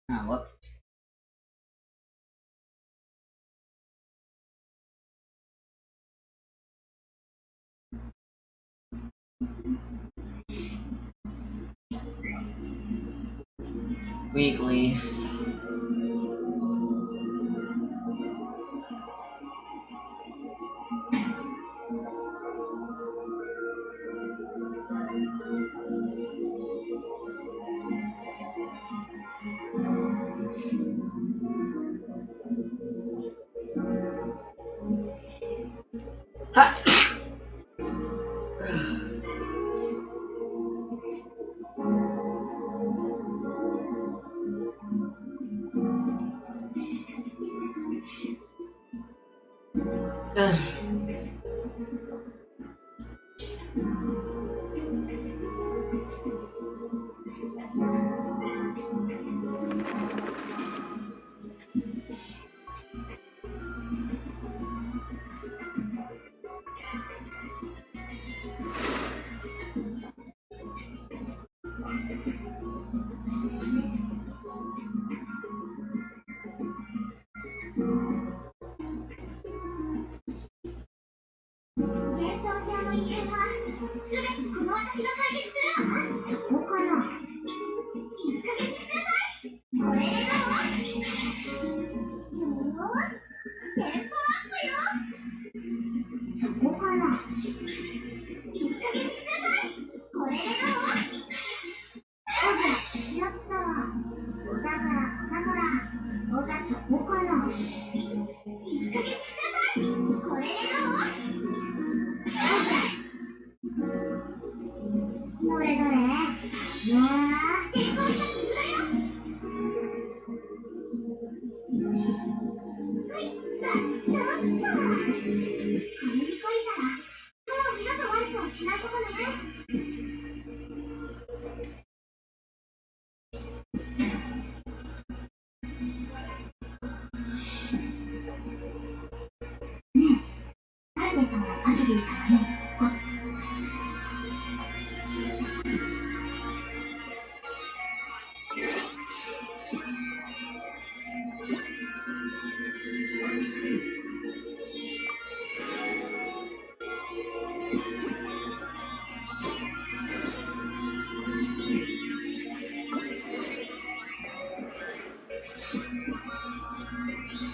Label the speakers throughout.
Speaker 1: Ah, whoops. Weeklies. Ha!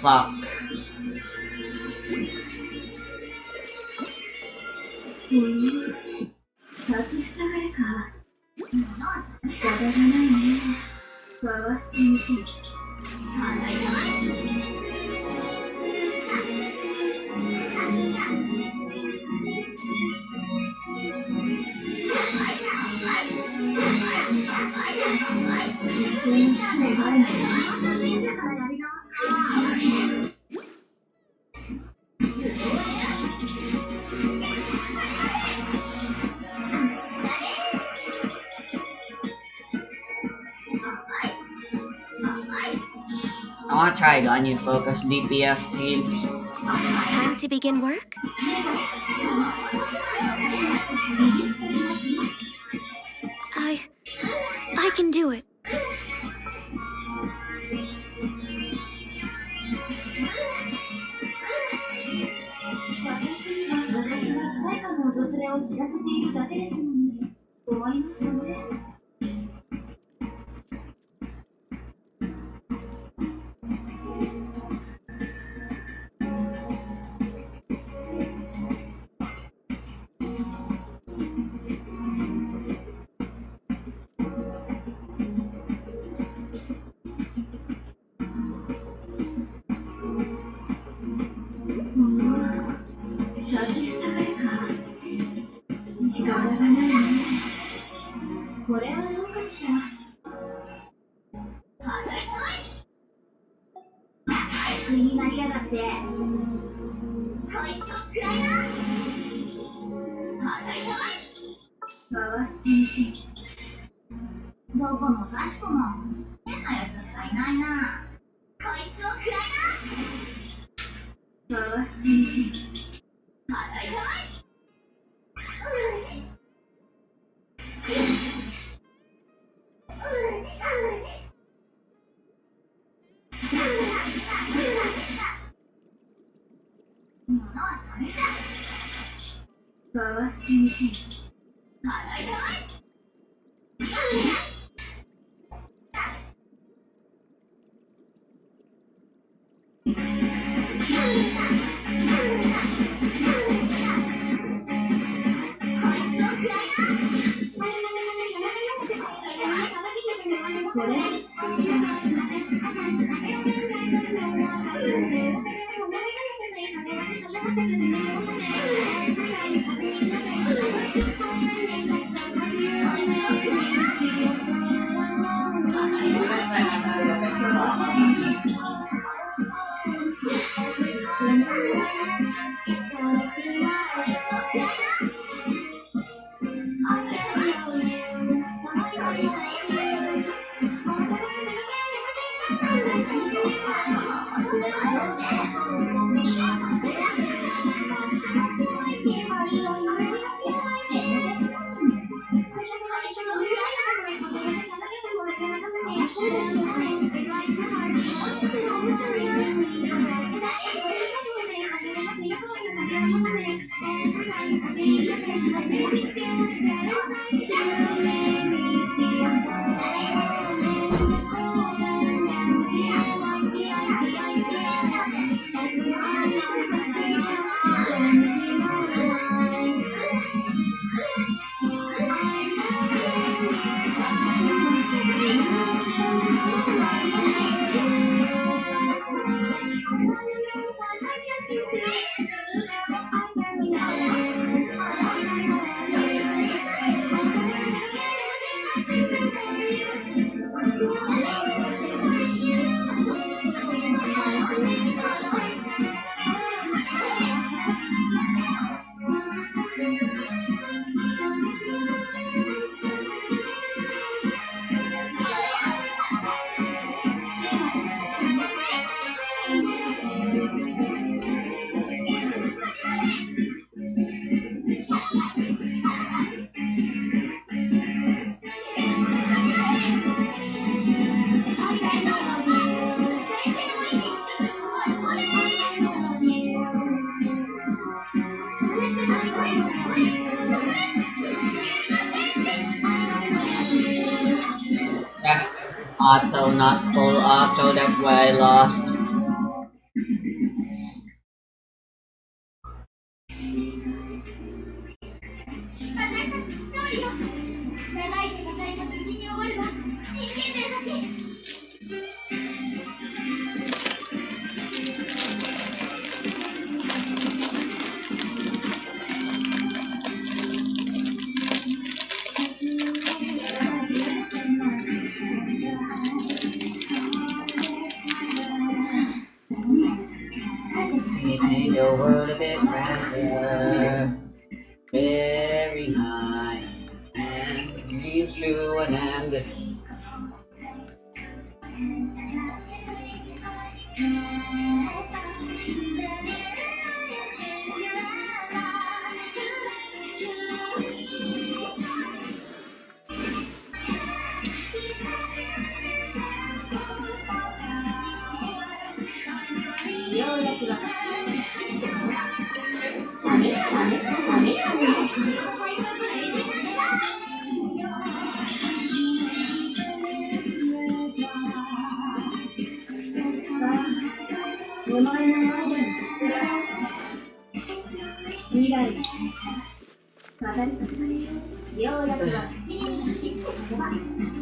Speaker 1: Fuck.
Speaker 2: 立ちふさがれか。仕方がないね。回してみて。
Speaker 1: I wanna try a gun, you focus DPS team.
Speaker 3: Time to begin work? I can do it.
Speaker 2: 回してみせる。
Speaker 1: That auto, not full auto, that's why I lost. Making the world a bit brighter every night and leads to an end.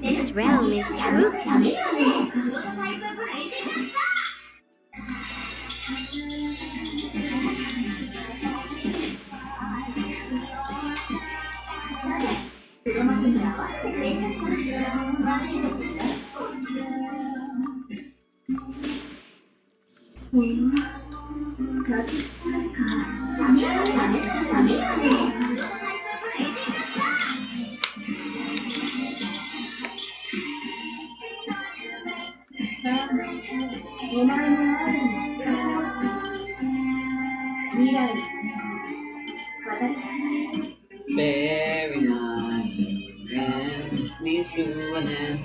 Speaker 3: This realm is true.
Speaker 1: Very nice and leads to an end.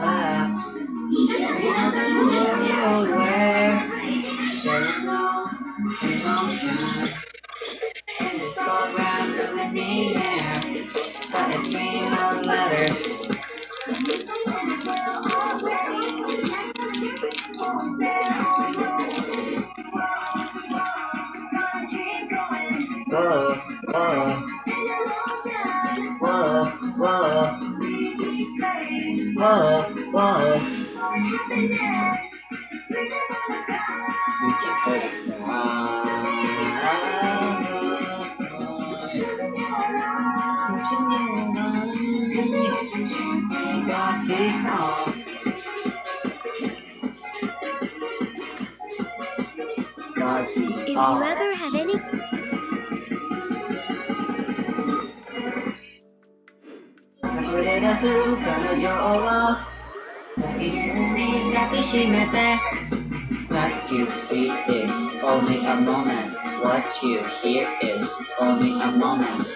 Speaker 1: collapse. In a world where there is no emotion. In this program, really being there, but it's raining out letters. Whoa, whoa, whoa, whoa, whoa, whoa. Reaching for the sky. Reaching your eyes. God is on. God
Speaker 3: If
Speaker 1: sees
Speaker 3: you
Speaker 1: all.
Speaker 3: ever have any
Speaker 1: 溢れ出す彼女を抱きしめて What you see is only a moment. What you hear is only a moment.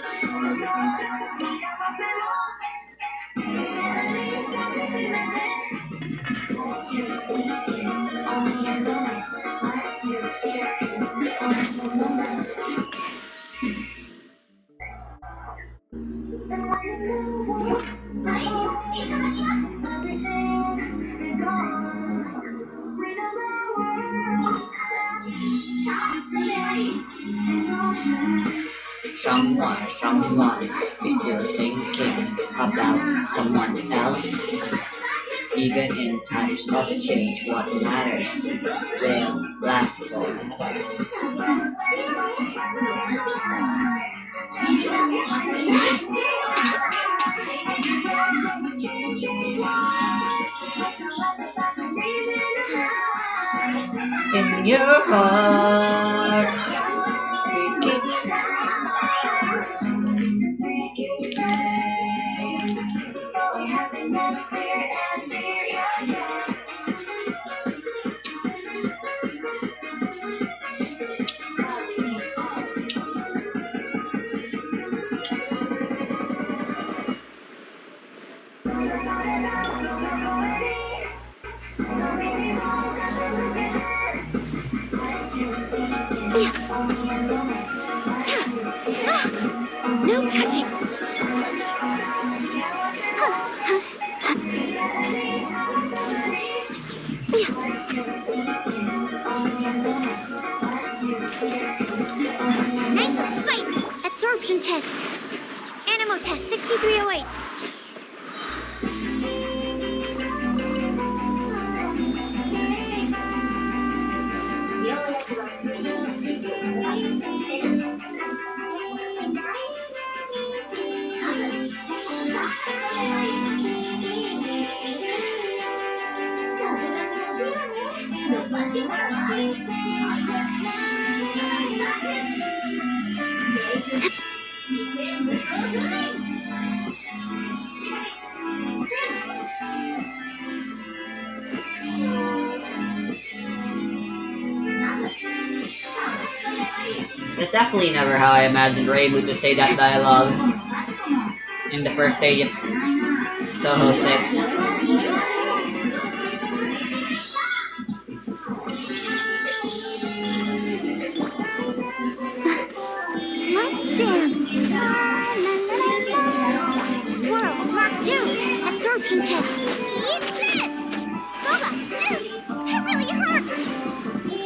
Speaker 1: Someone is still thinking about someone else. Even in times of change, what matters will last forever. In your heart, we keep
Speaker 3: no touching. Nice and spicy. Absorption test. Animo test 6308.
Speaker 1: It's definitely never how I imagined Reimu to say that dialogue in the first stage of Toho 6.
Speaker 3: Let's dance. Swirl, Mark 2. Absorption test. Eat this! Boba! That really hurt!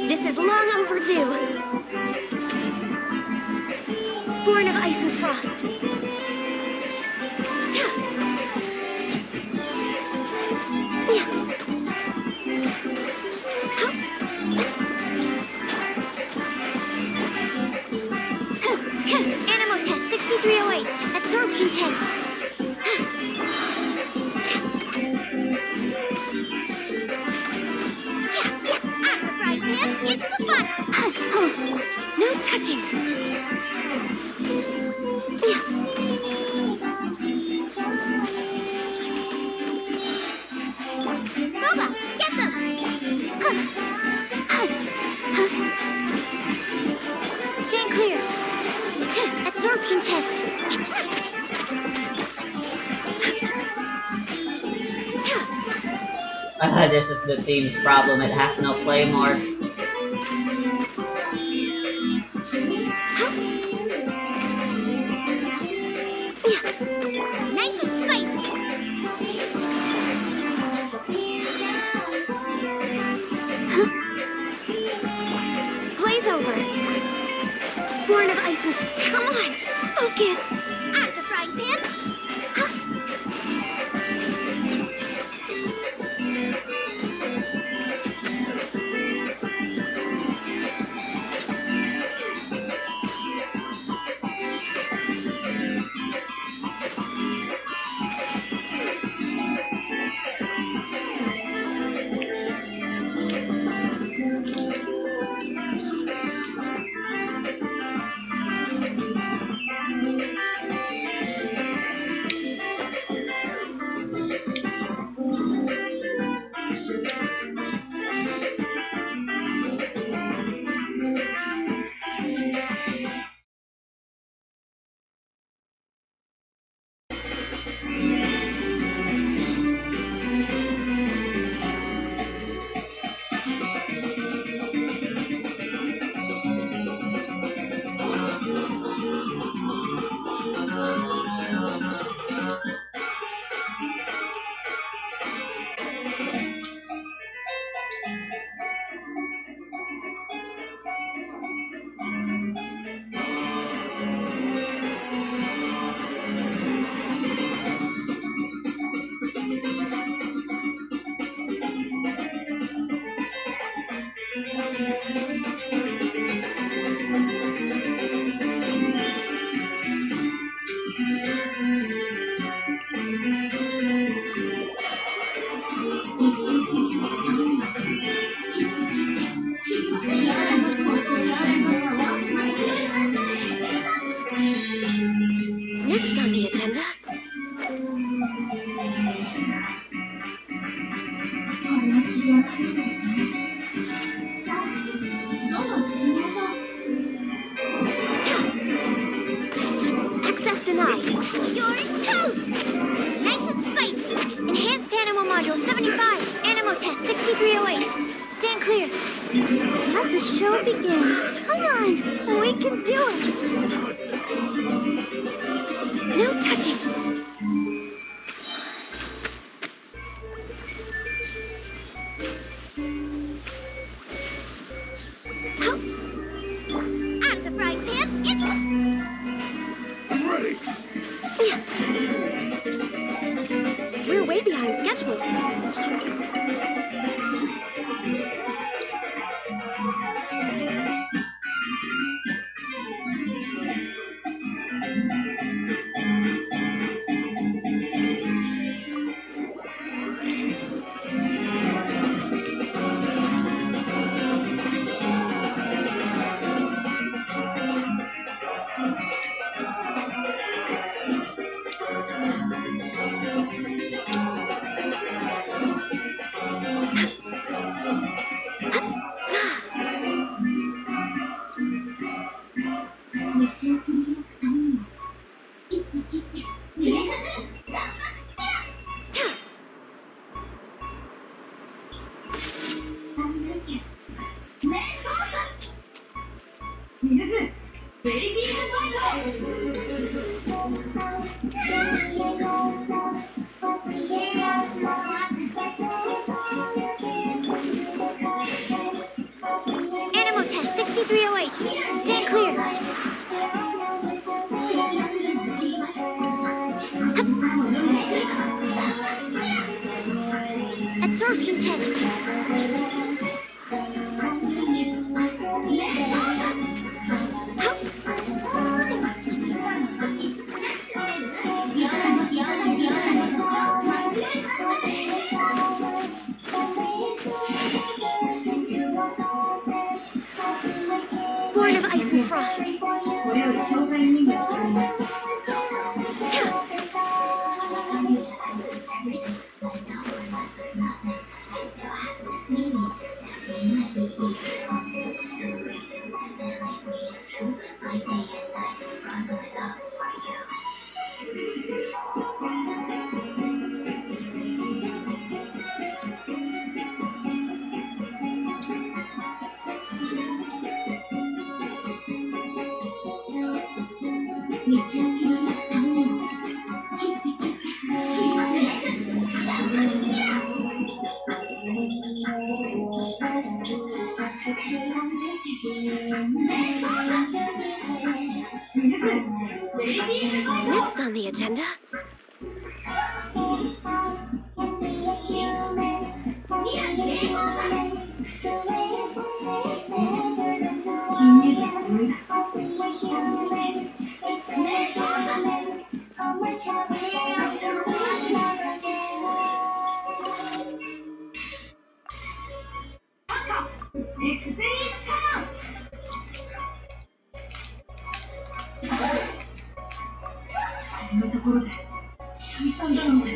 Speaker 3: This is long overdue. Born of ice and frost. Animo test 6308. Absorption test. Out of the frying pan, into the fun. No touching. Boba, get them! Stand clear. Absorption test.
Speaker 1: This is the team's problem. It has no claymores.
Speaker 3: Nice and spicy. Glaze over. Born of ice and... Come on! Focus! Out of the frying pan! Next on the agenda.
Speaker 2: どんどん進みましょう。
Speaker 3: Access denied. You're toast! Nice and spicy. Enhanced Animal Module 75. Animal Test 6308. Stand clear. Let the show begin. Come on. We can do it. No touching. Out of the frying pan. It's...
Speaker 4: Ready.
Speaker 3: We're way behind schedule. Animal Test 6308. Stand clear. Absorption test. Born of ice and frost.
Speaker 2: これより紹介人形を作ります。
Speaker 3: Access
Speaker 2: 道を切り開くためにも切りますね。
Speaker 3: Next on the agenda.
Speaker 2: 侵入者が多いだ。こんなところで解散だなんて。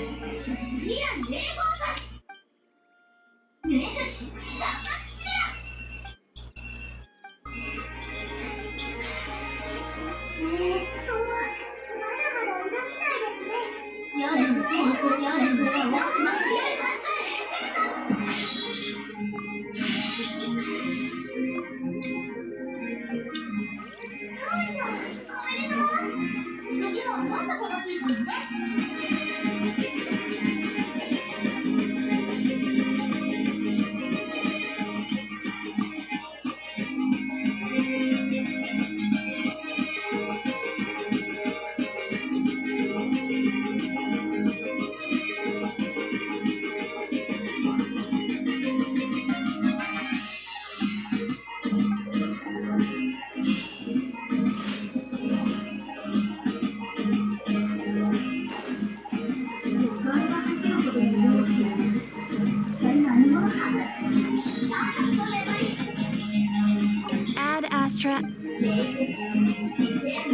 Speaker 3: Ad Astra.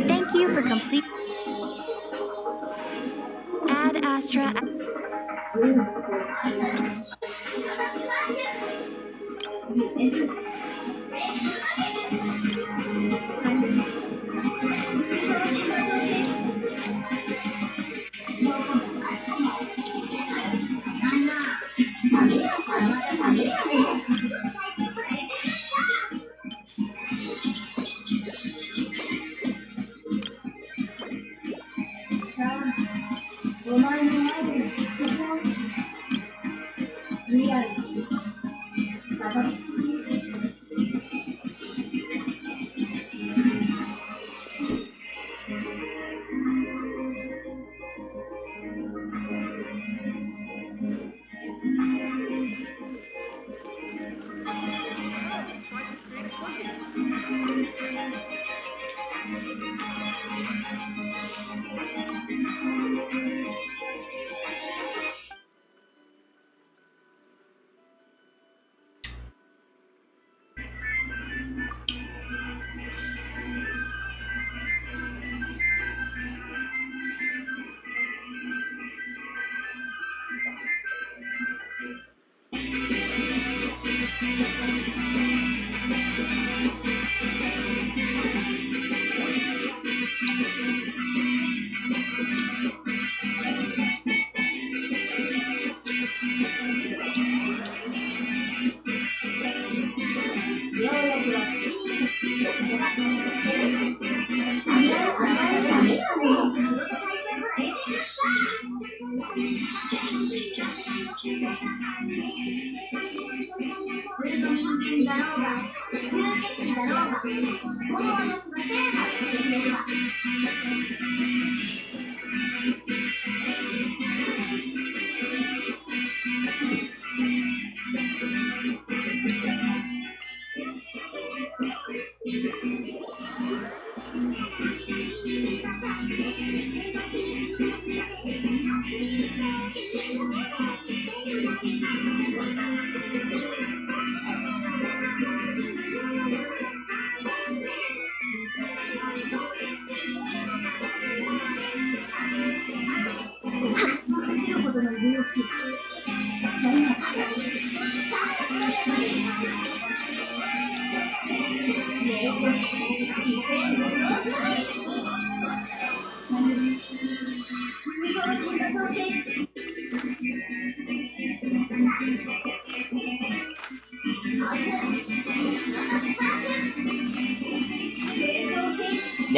Speaker 3: Thank you for complete. Ad Astra.
Speaker 4: Try some creative cooking.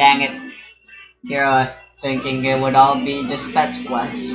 Speaker 1: Dang it. Here I was thinking it would all be just fetch quests.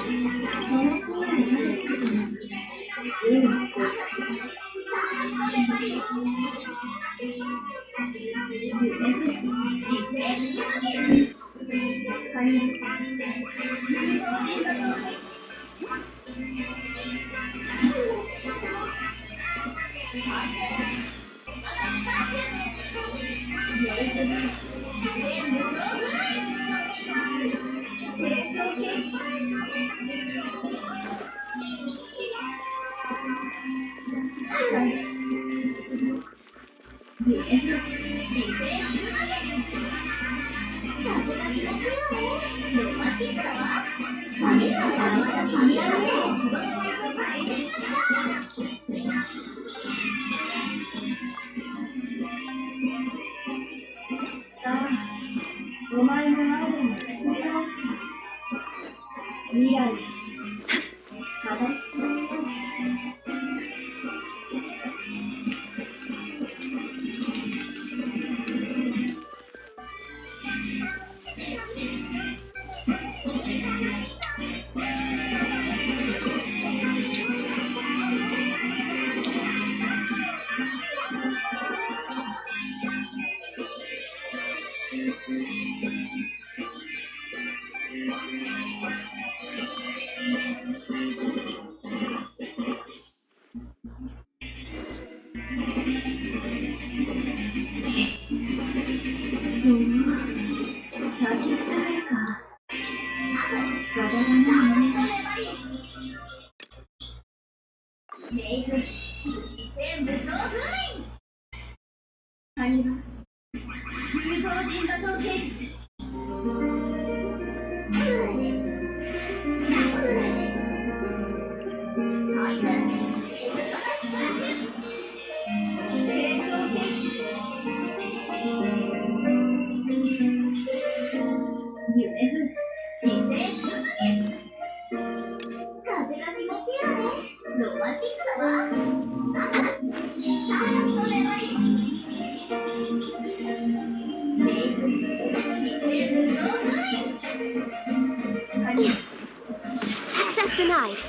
Speaker 3: Access denied.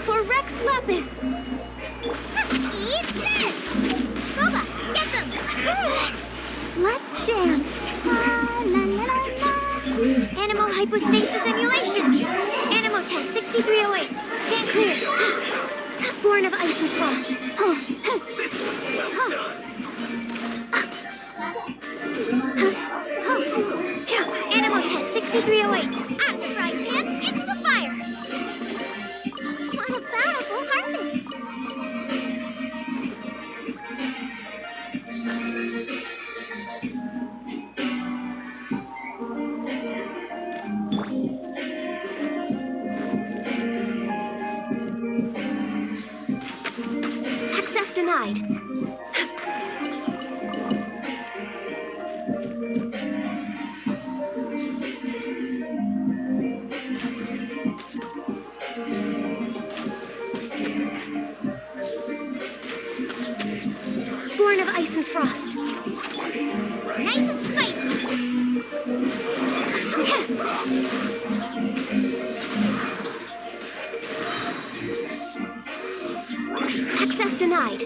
Speaker 3: For Rex Lapis. Eat this! Boba, get them! Let's dance. La, la, la, la, la. Animo hypostasis emulation. Animo test 6308. Stand clear. Born of ice and frost. Animo test 6308. Out of the frying pan, into the fire. What a bountiful harvest. Access denied. Born of ice and frost. Nice and spicy. Access denied.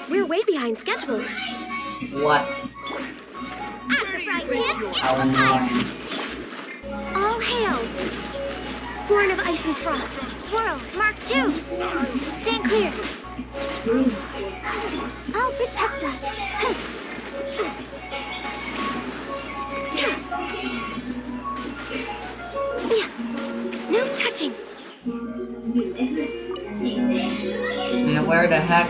Speaker 3: We're way behind schedule.
Speaker 1: What?
Speaker 3: Out of the frying pan, into
Speaker 1: How
Speaker 3: the fire!
Speaker 1: annoying.
Speaker 3: All hail! Born of ice and frost. Swirl, Mark II. Stand clear. I'll protect us. No touching.
Speaker 1: Yeah, where the heck?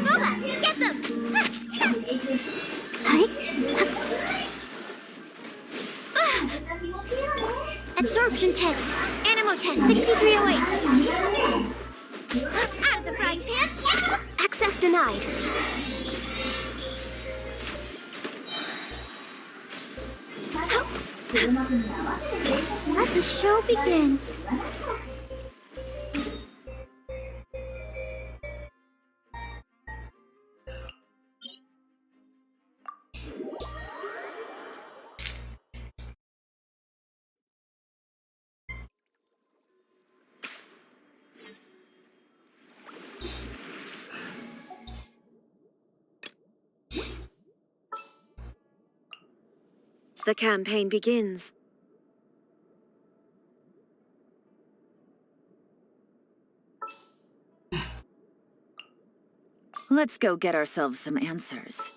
Speaker 3: Boba, get them! Hi. Absorption test. Animo test 6308. Out of the frying pan. Access denied. Let the show begin. The campaign begins.
Speaker 5: Let's go get ourselves some answers.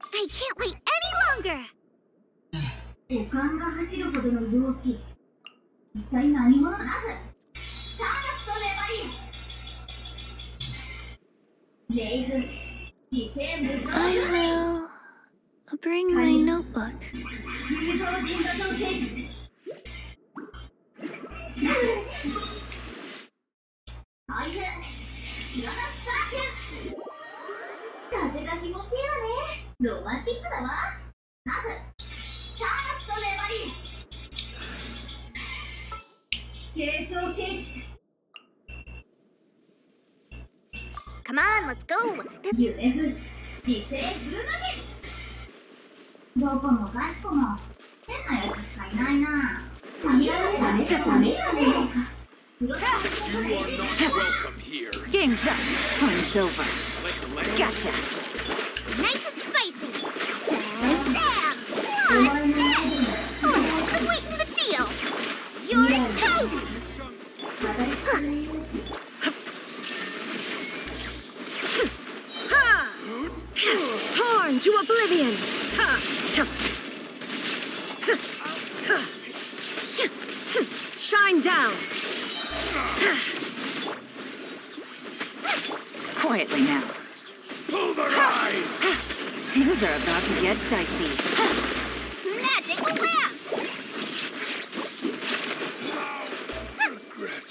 Speaker 3: I can't wait any longer!
Speaker 2: 五感が走るほどの容器。一体何者なの？サーカスとレバリア。レイズ、自生無造。
Speaker 3: I will bring my notebook.
Speaker 2: 流動人馬造形。アイフ、キラナサーキュ風が気持ちいいわね。ロマンティックだわ。ハフ、サーカスとレバリア。形状形築。
Speaker 3: Come on, let's go!
Speaker 2: UF 自生風の字どこもかしこも変なやつしかいないな限られたねダメだね
Speaker 4: You are not welcome here.
Speaker 5: Game's up. Time's over. Gotcha.
Speaker 3: Nice and spicy! Shazam! What's this? Oh, I'm waiting the deal! You're toast! Torn to oblivion! Shine down!
Speaker 5: Quietly now.
Speaker 4: Pull their eyes!
Speaker 5: Things are about to get dicey.
Speaker 3: Magic lamp!
Speaker 4: Regret.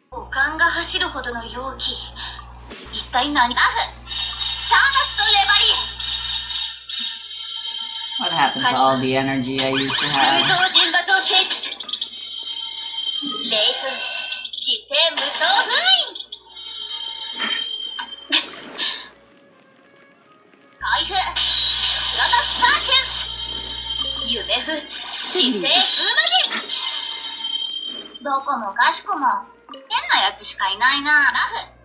Speaker 2: 「五感が走るほどの容器」「一体何？アフ、スターダストレバリ
Speaker 1: What happened to all the energy I used to
Speaker 2: ア」「流
Speaker 1: have?
Speaker 2: 動人馬造形術」「霊粉、姿勢無双封印」「開封、クロノスパーク」夢風姿勢風魔人どこもかしこも変なやつしかいないな。ラフ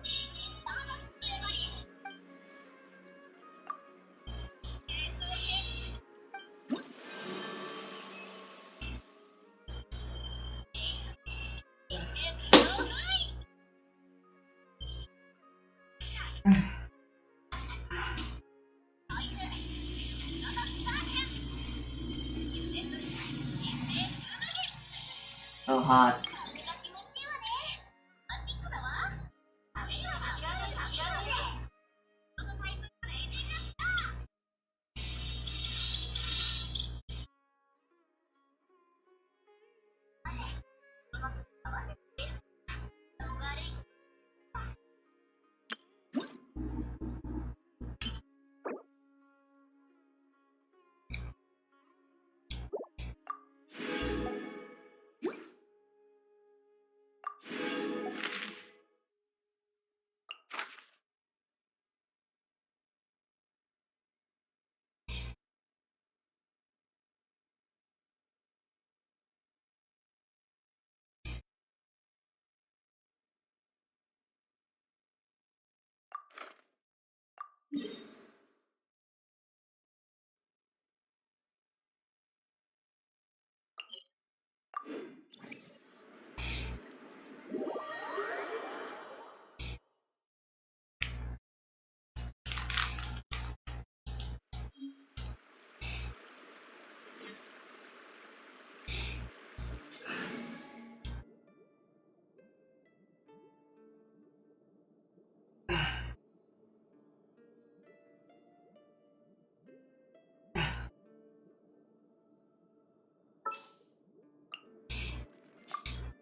Speaker 1: So hot.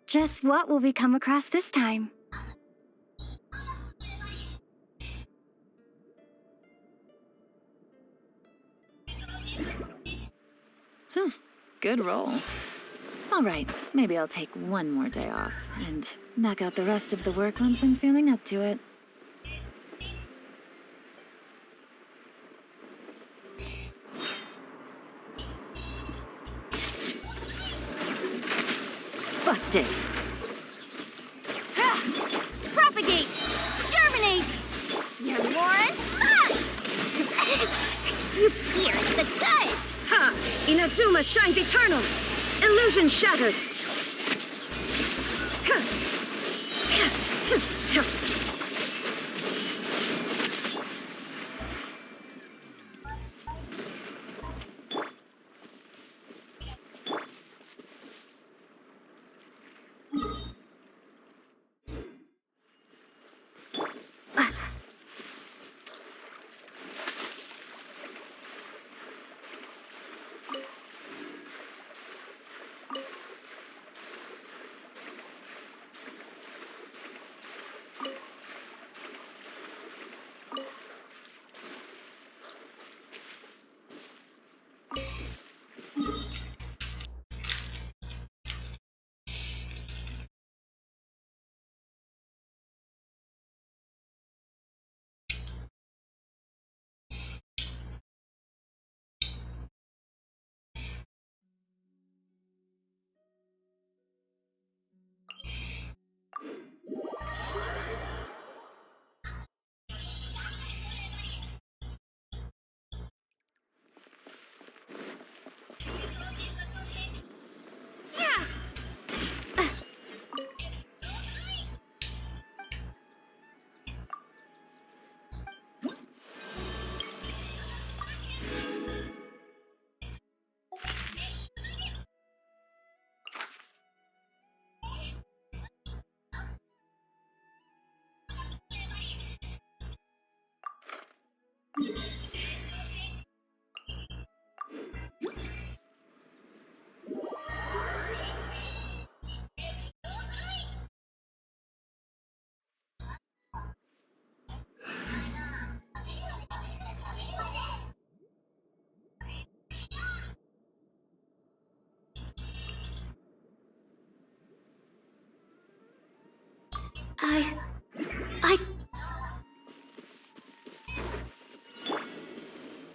Speaker 3: Just what will we come across this time?
Speaker 5: Good roll. All right, maybe I'll take one more day off and knock out the rest of the work once I'm feeling up to it. Busted.
Speaker 3: Propagate! Germinate! You're Warren Mud! You fear the good!
Speaker 5: Ha! Inazuma shines eternal! Illusion shattered!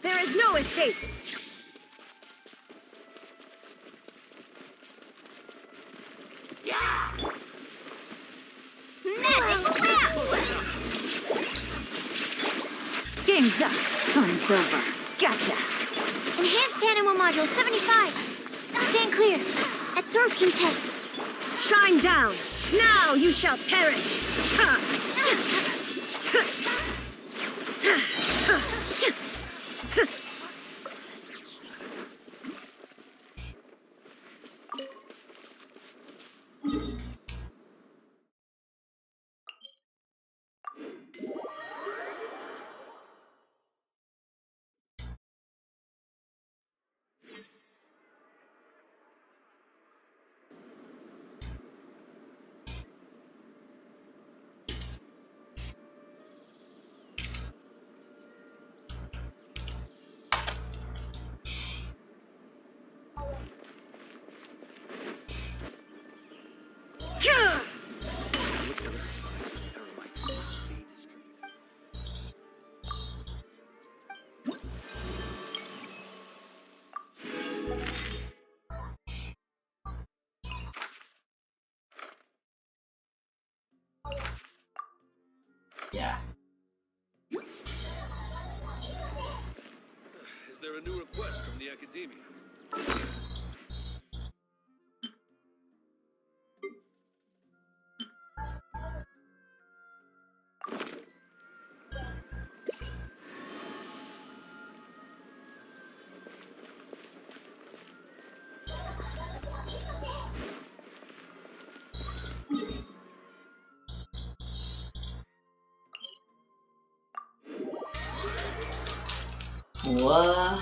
Speaker 5: There is no escape!
Speaker 3: Magic Whip!
Speaker 5: Game's up. Fun's over. Gotcha.
Speaker 3: Enhanced Anemo Module 75. Stand clear. Absorption test.
Speaker 6: Shine down! Now you shall perish!
Speaker 4: Military supplies for the Eremites must be distributed.
Speaker 1: Yeah.
Speaker 4: Is there a new request from the Academia?
Speaker 1: What?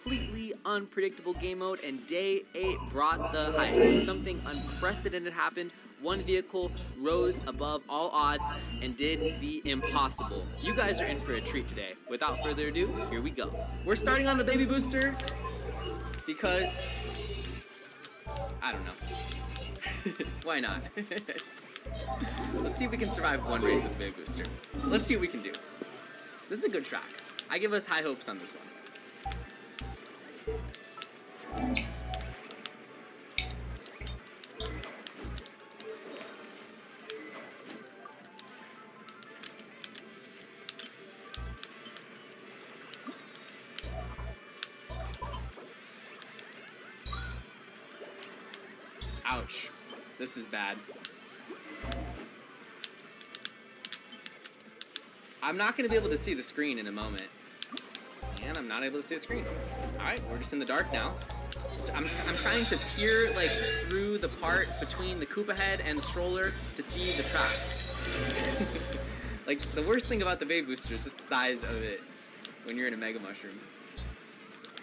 Speaker 7: Completely unpredictable game mode, and day 8 brought the hype. Something unprecedented happened. One vehicle rose above all odds and did the impossible. You guys are in for a treat today. Without further ado, here we go. We're starting on the baby booster because I don't know. Why not? Let's see if we can survive one race with baby booster. Let's see what we can do. This is a good track. I give us high hopes on this one. Ouch. This is bad. I'm not going to be able to see the screen in a moment. And I'm not able to see the screen. Alright, we're just in the dark now. I'm trying to peer, like, through the part between the Koopa head and the stroller to see the track. Like, the worst thing about the Baby Booster is just the size of it when you're in a Mega Mushroom.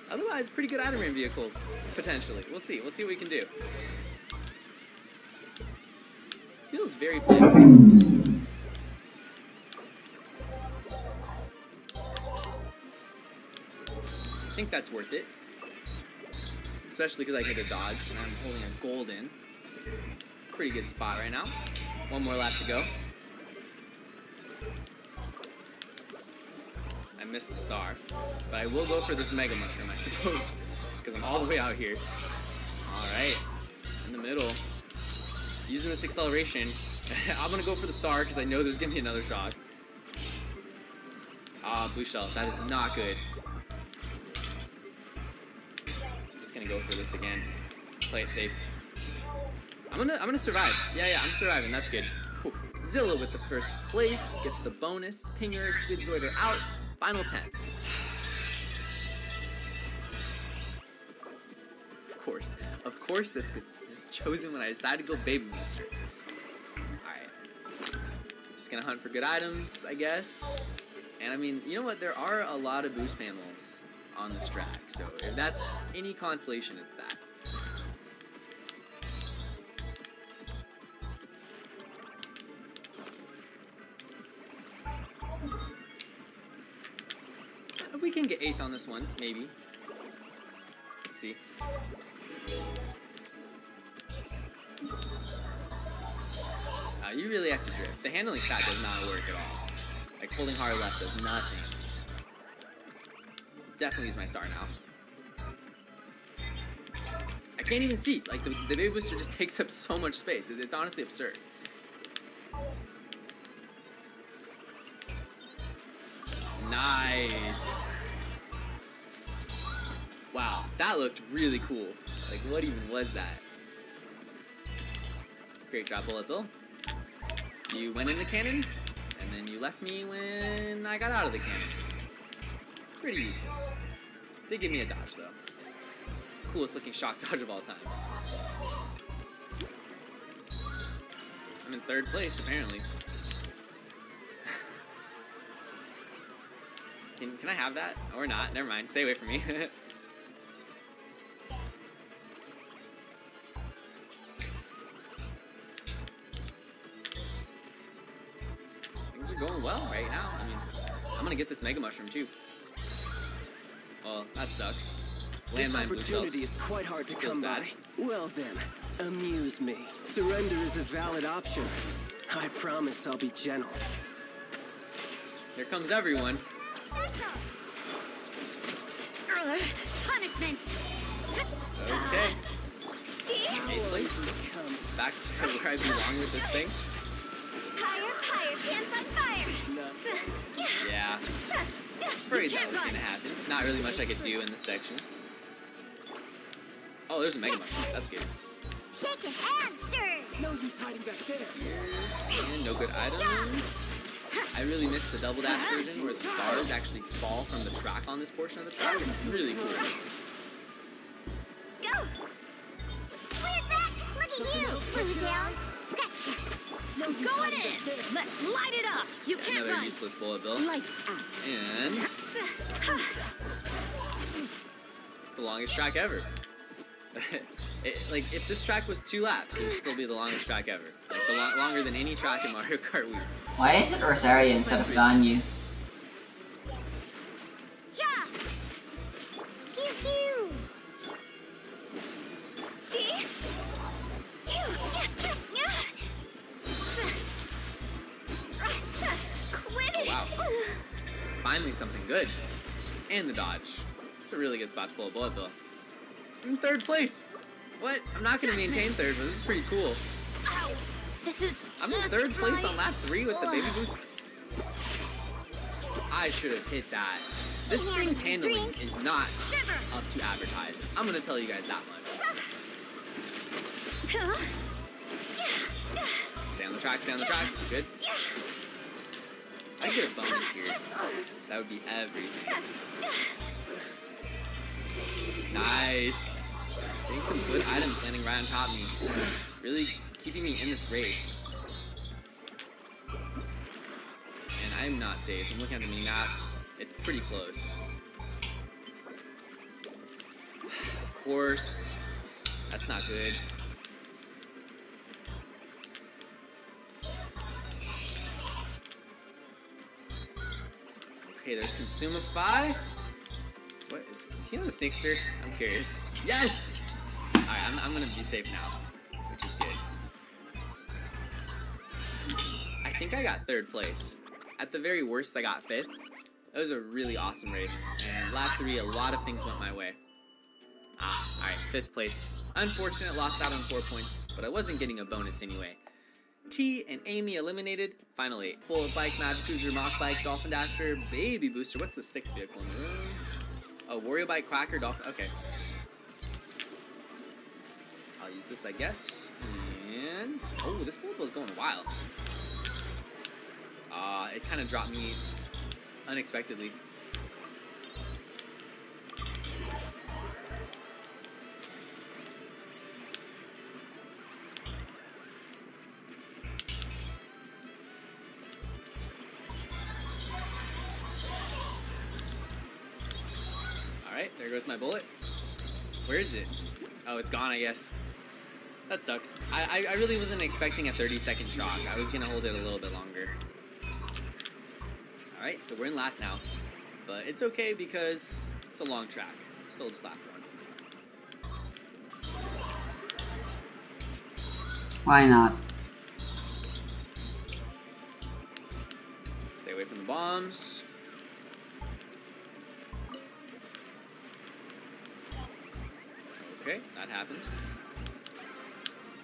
Speaker 7: Otherwise, pretty good Iron Man vehicle, potentially. We'll see what we can do. Feels very playable. I think that's worth it. Especially because I get a dodge and I'm holding a golden. Pretty good spot right now. One more lap to go. I missed the star. But I will go for this Mega Mushroom, I suppose. Because I'm all the way out here. Alright. In the middle. Using this acceleration. I'm going to go for the star because I know there's going to be another shock. Ah, blue shell. That is not good. I'm just gonna go for this again. Play it safe. I'm gonna survive. Yeah, I'm surviving. That's good. Whew. Zilla with the first place gets the bonus. Pinger, Squidzoider out. Final 10. Of course, that's chosen when I decide to go Baby Booster. Alright. Just gonna hunt for good items, I guess. And I mean, you know what? There are a lot of boost panels on this track, so if that's any consolation, it's that. We can get 8th on this one, maybe. Let's see. You really have to drift. The handling stat does not work at all. Like, holding hard left does nothing. Definitely use my star now. I can't even see. Like, the Baby Booster just takes up so much space. It's honestly absurd. Nice. Wow, that looked really cool. Like, what even was that? Great job, Bullet Bill. You went in the cannon, and then you left me when I got out of the cannon. Pretty useless. Did give me a dodge, though. Coolest looking shock dodge of all time. I'm in 3rd place, apparently. Can I have that? Or not? Never mind. Stay away from me. Things are going well right now. I mean, I'm gonna get this Mega Mushroom too. Well, that sucks. Landmine blue
Speaker 8: This
Speaker 7: shells.
Speaker 8: opportunity is quite hard to
Speaker 7: Feels
Speaker 8: come
Speaker 7: bad.
Speaker 8: by. Well then, amuse me. Surrender is a valid option. I promise I'll be gentle.
Speaker 7: Here comes everyone.
Speaker 3: Punishment.
Speaker 7: Okay.
Speaker 3: See?
Speaker 7: 8th place.
Speaker 8: Come.
Speaker 7: Back to where I belong with this thing.
Speaker 3: Higher, pants on fire.
Speaker 8: Nuts.
Speaker 7: Yeah. Afraid that was gonna happen. Not really much I could do in this section. Oh, there's a Mega Mushroom. That's good.
Speaker 3: Shake it and stir.
Speaker 8: No use hiding back there.
Speaker 7: And no good items. I really missed the Double Dash version where the stars actually fall from the track on this portion of the track. It's really cool.
Speaker 3: Go. We're back. Look at you. Smooth down. Scratch that.
Speaker 6: Going in! Let's light it up! You can't
Speaker 7: Another
Speaker 6: run!
Speaker 7: useless Bullet Bill.
Speaker 3: Lights out.
Speaker 7: And it's the longest track ever. Like, if this track was 2 laps, it would still be the longest track ever. Like, longer than any track in Mario Kart Wii.
Speaker 1: Why is it Rosaria instead of Ganyu?
Speaker 3: Yeah. Pew pew. See? Quit it.
Speaker 7: Wow. Finally something good. And the dodge. It's a really good spot to pull a Bullet Bill. I'm in 3rd place. What? I'm not going to maintain 3rd, but this is pretty cool.
Speaker 3: Ow. This is
Speaker 7: I'm in
Speaker 3: just
Speaker 7: 3rd place
Speaker 3: my-
Speaker 7: on lap 3 with the Baby Boost. I should have hit that. This thing's handling is not
Speaker 3: Shiver.
Speaker 7: up to advertised. I'm going to tell you guys that much. Stay on the track, stay on the track. Good. I get a bonus here. That would be everything. Nice. Getting some good items landing right on top of me. Really keeping me in this race. And I'm not safe. I'm looking at the mini-map. It's pretty close. Of course. That's not good. Okay, there's Consumify. What is he on the Snickster? I'm curious. Yes! Alright, I'm gonna be safe now, which is good. I think I got 3rd place. At the very worst, I got 5th. That was a really awesome race, and lap 3, a lot of things went my way. Alright, 5th place. Unfortunate, lost out on 4 points, but I wasn't getting a bonus anyway. T and Amy eliminated. Final 8. Bullet Bike, Magic Cruiser, Mach Bike, Dolphin Dasher, Baby Booster. What's the 6th vehicle in the room? Oh, Wario Bike, Quacker, Dolphin. Okay. I'll use this, I guess. And oh, this bullet bill's going wild. It kind of dropped me unexpectedly. Alright, there goes my bullet. Where is it? Oh, it's gone, I guess. That sucks. I really wasn't expecting a 30-second shock. I was going to hold it a little bit longer. Alright, so we're in last now. But it's okay because it's a long track. It's still just lap 1.
Speaker 1: Why not?
Speaker 7: Stay away from the bombs. Okay, that happened.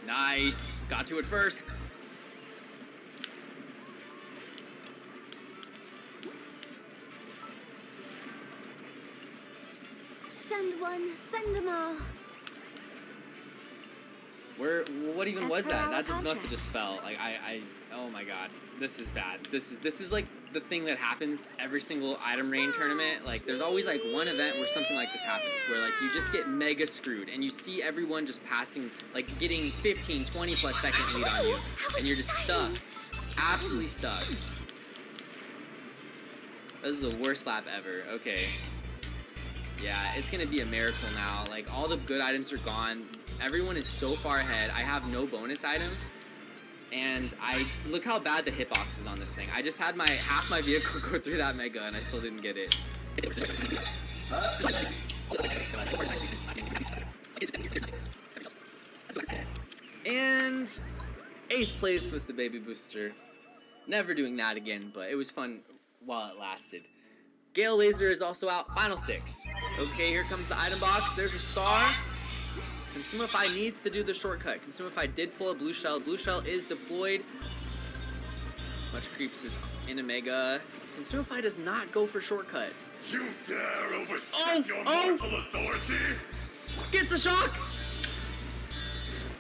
Speaker 7: Nice! Got to it first.
Speaker 3: Send one, send them all.
Speaker 7: What even
Speaker 3: As
Speaker 7: was
Speaker 3: per
Speaker 7: that?
Speaker 3: our
Speaker 7: That just must
Speaker 3: contract.
Speaker 7: have just fell. Like oh my god, this is bad. This is like the thing that happens every single item rain tournament. Like there's always like one event where something like this happens, where like you just get mega screwed and you see everyone just passing, like getting 15, 20 plus second lead on you, and you're just stuck, absolutely stuck. This is the worst lap ever. Okay. Yeah, it's gonna be a miracle now. Like all the good items are gone. Everyone is so far ahead. I have no bonus item, and look how bad the hitbox is on this thing. I just had half my vehicle go through that mega, and I still didn't get it. And 8th place with the Baby Booster. Never doing that again, but it was fun while it lasted. Gale Laser is also out. Final 6. Okay, here comes the item box. There's a star. Consumify needs to do the shortcut. Consumify did pull a blue shell. Blue shell is deployed. Much Creeps is in a mega. Consumify does not go for shortcut.
Speaker 4: You dare overstep your mortal authority?
Speaker 7: Gets the shock!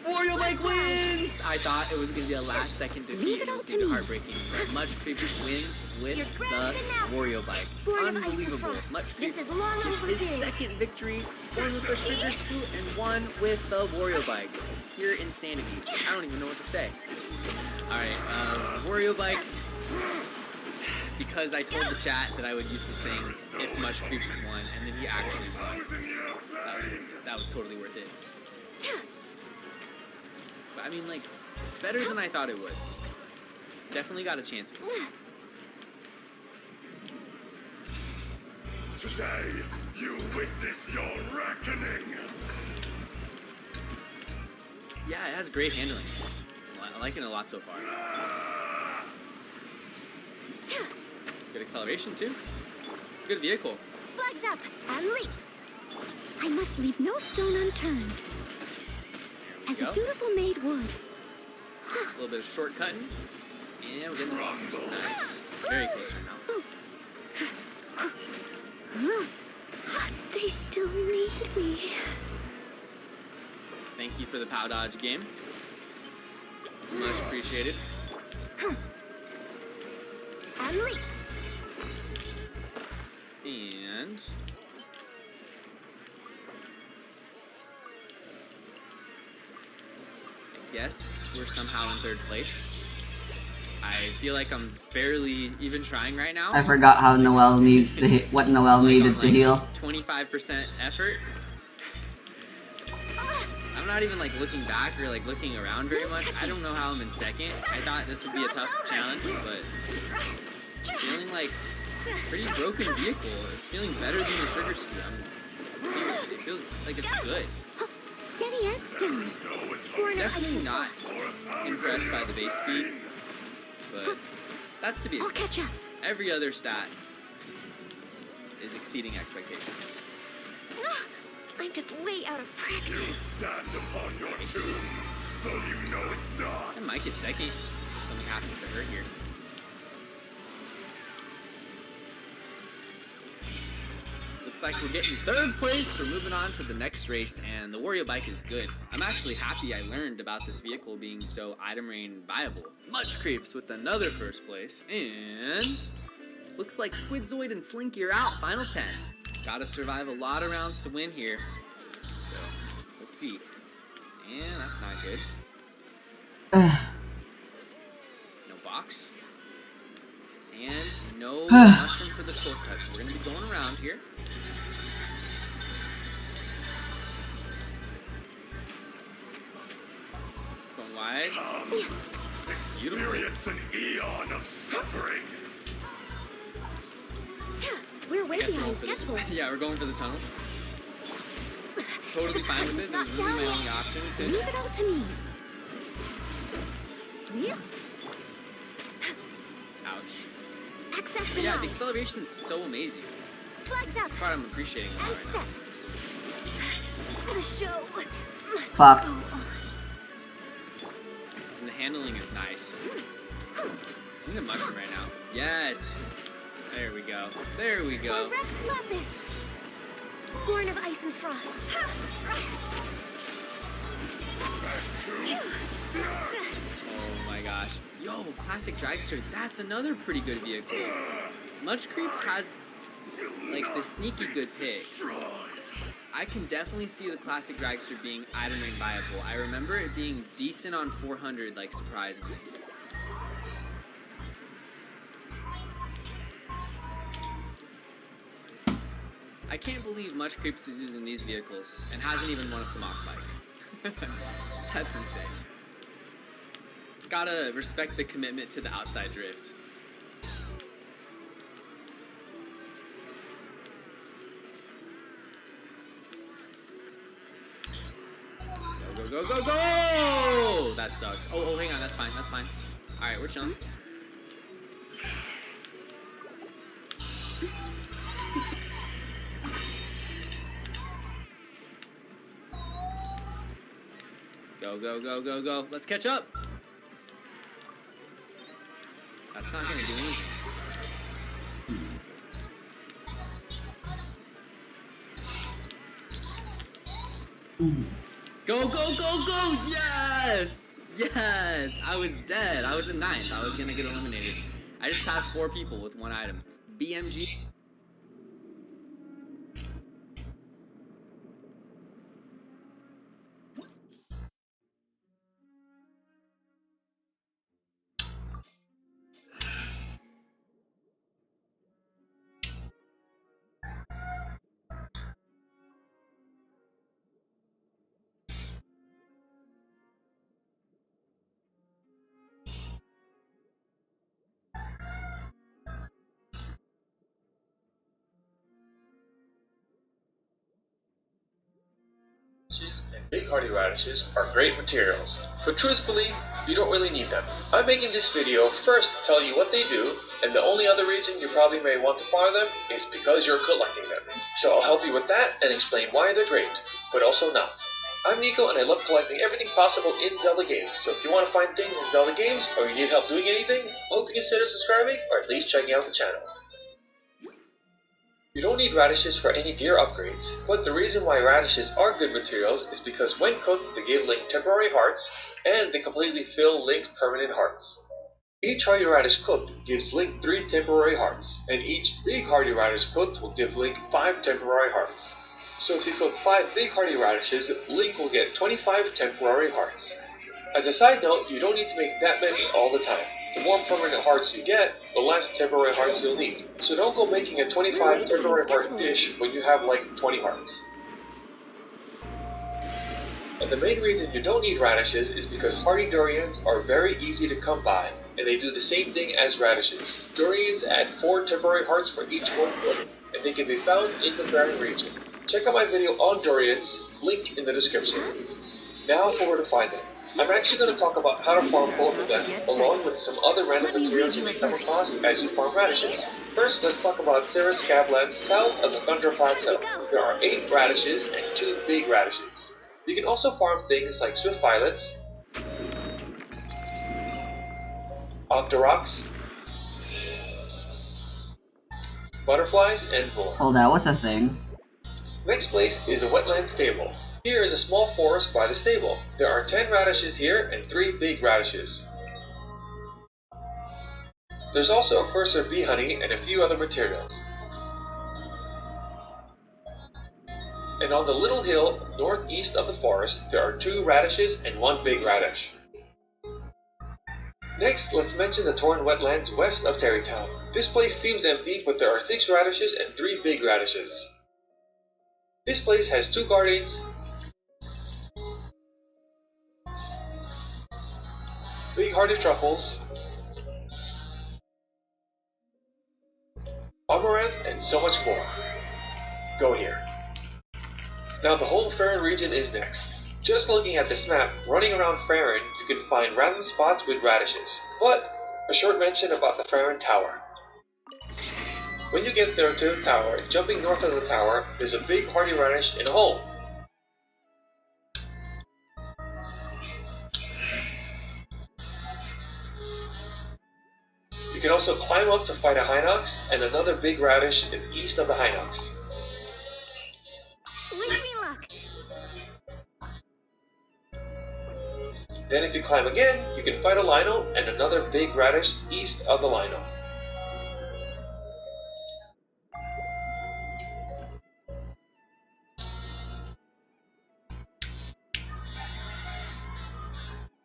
Speaker 7: Wario Bike wins! I thought it was going to be a last second defeat.
Speaker 3: Leave it
Speaker 7: It
Speaker 3: all
Speaker 7: was
Speaker 3: to
Speaker 7: going to be
Speaker 3: me.
Speaker 7: heartbreaking. But Much Creeps wins with
Speaker 3: Your grand
Speaker 7: the
Speaker 3: finale.
Speaker 7: Wario Bike.
Speaker 3: Born of Ice and
Speaker 7: Unbelievable.
Speaker 3: Frost.
Speaker 7: Much
Speaker 3: This
Speaker 7: Creeps
Speaker 3: is long
Speaker 7: gets his
Speaker 3: overdue.
Speaker 7: second victory. One with the Sugar Scoot and one with the Wario Bike. Pure insanity. I don't even know what to say. Alright, Wario Bike. Because I told the chat that I would use this thing if Much Creeps won, and then he actually won. That was totally worth it. But I mean, like, it's better than I thought it was. Definitely got a chance with it.
Speaker 4: Today, you witness your reckoning.
Speaker 7: Yeah, it has great handling. I like it a lot so far. Good acceleration, too. It's a good vehicle.
Speaker 3: Flags up and leap. I must leave no stone unturned. As
Speaker 7: There
Speaker 3: a
Speaker 7: we go.
Speaker 3: dutiful maid would.
Speaker 7: A little bit of shortcutting. And we're getting the bombs. Nice. Very close right now.
Speaker 3: They still need me.
Speaker 7: Thank you for the POW dodge game. Much appreciated.
Speaker 3: And leap.
Speaker 7: And I guess we're somehow in 3rd place. I feel like I'm barely even trying right now.
Speaker 1: I forgot how Noelle needs to hit, what Noelle needed to heal.
Speaker 7: 25% effort. I'm not even like looking back or like looking around very much. I don't know how I'm in 2nd. I thought this would be a tough challenge, but feeling like pretty broken vehicle. It's feeling better than the Sugar Scoot. I'm serious. It feels like it's good.
Speaker 3: Steady as stone. Born of ice
Speaker 7: Definitely
Speaker 3: and
Speaker 7: not
Speaker 3: frost.
Speaker 7: impressed by the base speed, but that's to be
Speaker 3: I'll
Speaker 7: expected.
Speaker 3: catch up.
Speaker 7: Every other stat is exceeding expectations.
Speaker 3: I'm just way out of
Speaker 4: You
Speaker 3: practice.
Speaker 4: stand upon your tomb.
Speaker 7: And might get second, so something happens to her here. Looks like we're getting third place. We're moving on to the next race, and the Wario bike is good. I'm actually happy I learned about this vehicle being so item rain viable. Much Creeps with another first place, and looks like Squidzoid and Slinky are out. Final 10. Gotta survive a lot of rounds to win here, so we'll see. And that's not good. No box. And no mushroom for the shortcut, so we're gonna be going around here. Going wide.
Speaker 4: Experience an eon of suffering.
Speaker 6: We're way
Speaker 7: Guess we're
Speaker 6: behind
Speaker 7: going for this-
Speaker 6: schedule.
Speaker 7: Yeah, we're going for the tunnel. Totally fine with this. It was really my only option. Good.
Speaker 6: Leave it all to me. Yeah.
Speaker 7: Ouch.
Speaker 3: Access
Speaker 7: But yeah, the
Speaker 3: denied.
Speaker 7: acceleration is so amazing.
Speaker 3: Flags up.
Speaker 7: Part I'm appreciating it
Speaker 3: And
Speaker 7: right now.
Speaker 3: step. The show must
Speaker 1: Fuck.
Speaker 3: go on.
Speaker 7: And the handling is nice. I need a mushroom right now. Yes. There we go. There we
Speaker 3: For
Speaker 7: go.
Speaker 3: Rex Lapis. Born of ice and frost.
Speaker 7: Oh my gosh. Yo, Classic Dragster, that's another pretty good vehicle. Much Creeps has like the sneaky good picks. I can definitely see the Classic Dragster being item rain viable. I remember it being decent on 400, like surprisingly. I can't believe Much Creeps is using these vehicles and hasn't even won a Mach bike. That's insane. Gotta respect the commitment to the outside drift. Go, go, go, go, go! That sucks. Oh, hang on, that's fine, that's fine. Alright, we're chilling. Go, go, go, go, go. Let's catch up. That's not gonna do anything. Go, go, go, go! Yes! Yes! I was dead. I was in 9th. I was gonna get eliminated. I just passed 4 people with 1 item. BMG.
Speaker 9: And big hardy radishes are great materials, but truthfully, you don't really need them. I'm making this video first to tell you what they do, and the only other reason you probably may want to farm them is because you're collecting them. So I'll help you with that and explain why they're great, but also not. I'm Nico and I love collecting everything possible in Zelda games, so if you want to find things in Zelda games or you need help doing anything, I hope you consider subscribing or at least checking out the channel. You don't need radishes for any gear upgrades, but the reason why radishes are good materials is because when cooked they give Link temporary hearts, and they completely fill Link's permanent hearts. Each hardy radish cooked gives Link 3 temporary hearts, and each big hardy radish cooked will give Link 5 temporary hearts. So if you cook 5 big hardy radishes, Link will get 25 temporary hearts. As a side note, you don't need to make that many all the time. The more permanent hearts you get, the less temporary hearts you'll need. So don't go making a 25 temporary heart dish when you have like 20 hearts. And the main reason you don't need radishes is because hardy durians are very easy to come by, and they do the same thing as radishes. Durians add 4 temporary hearts for each one cooked, and they can be found in the Barren region. Check out my video on durians, link in the description. Now for where to find them. I'm actually going to talk about how to farm both of them, along with some other random materials you may come across as you farm radishes. First, let's talk about Sarah's Scabland south of the Thunder Plateau. There are 8 radishes and 2 big radishes. You can also farm things like swift violets, Octoroks, butterflies, and more.
Speaker 1: Oh, that was a thing.
Speaker 9: Next place is the wetland stable. Here is a small forest by the stable. There are 10 radishes here and 3 big radishes. There's also a cursor bee honey and a few other materials. And on the little hill northeast of the forest, there are 2 radishes and 1 big radish. Next, let's mention the torn wetlands west of Terrytown. This place seems empty, but there are 6 radishes and 3 big radishes. This place has 2 guardians, big-hearted truffles, amaranth, and so much more. Go here. Now the whole Farron region is next. Just looking at this map, running around Farron, you can find random spots with radishes. But, a short mention about the Farron Tower. When you get there to the tower, jumping north of the tower, there's a big hardy radish in a hole. You can also climb up to fight a Hinox and another big radish in the east of the Hinox.
Speaker 3: Wish me luck.
Speaker 9: Then if you climb again, you can fight a Lino and another big radish east of the Lino.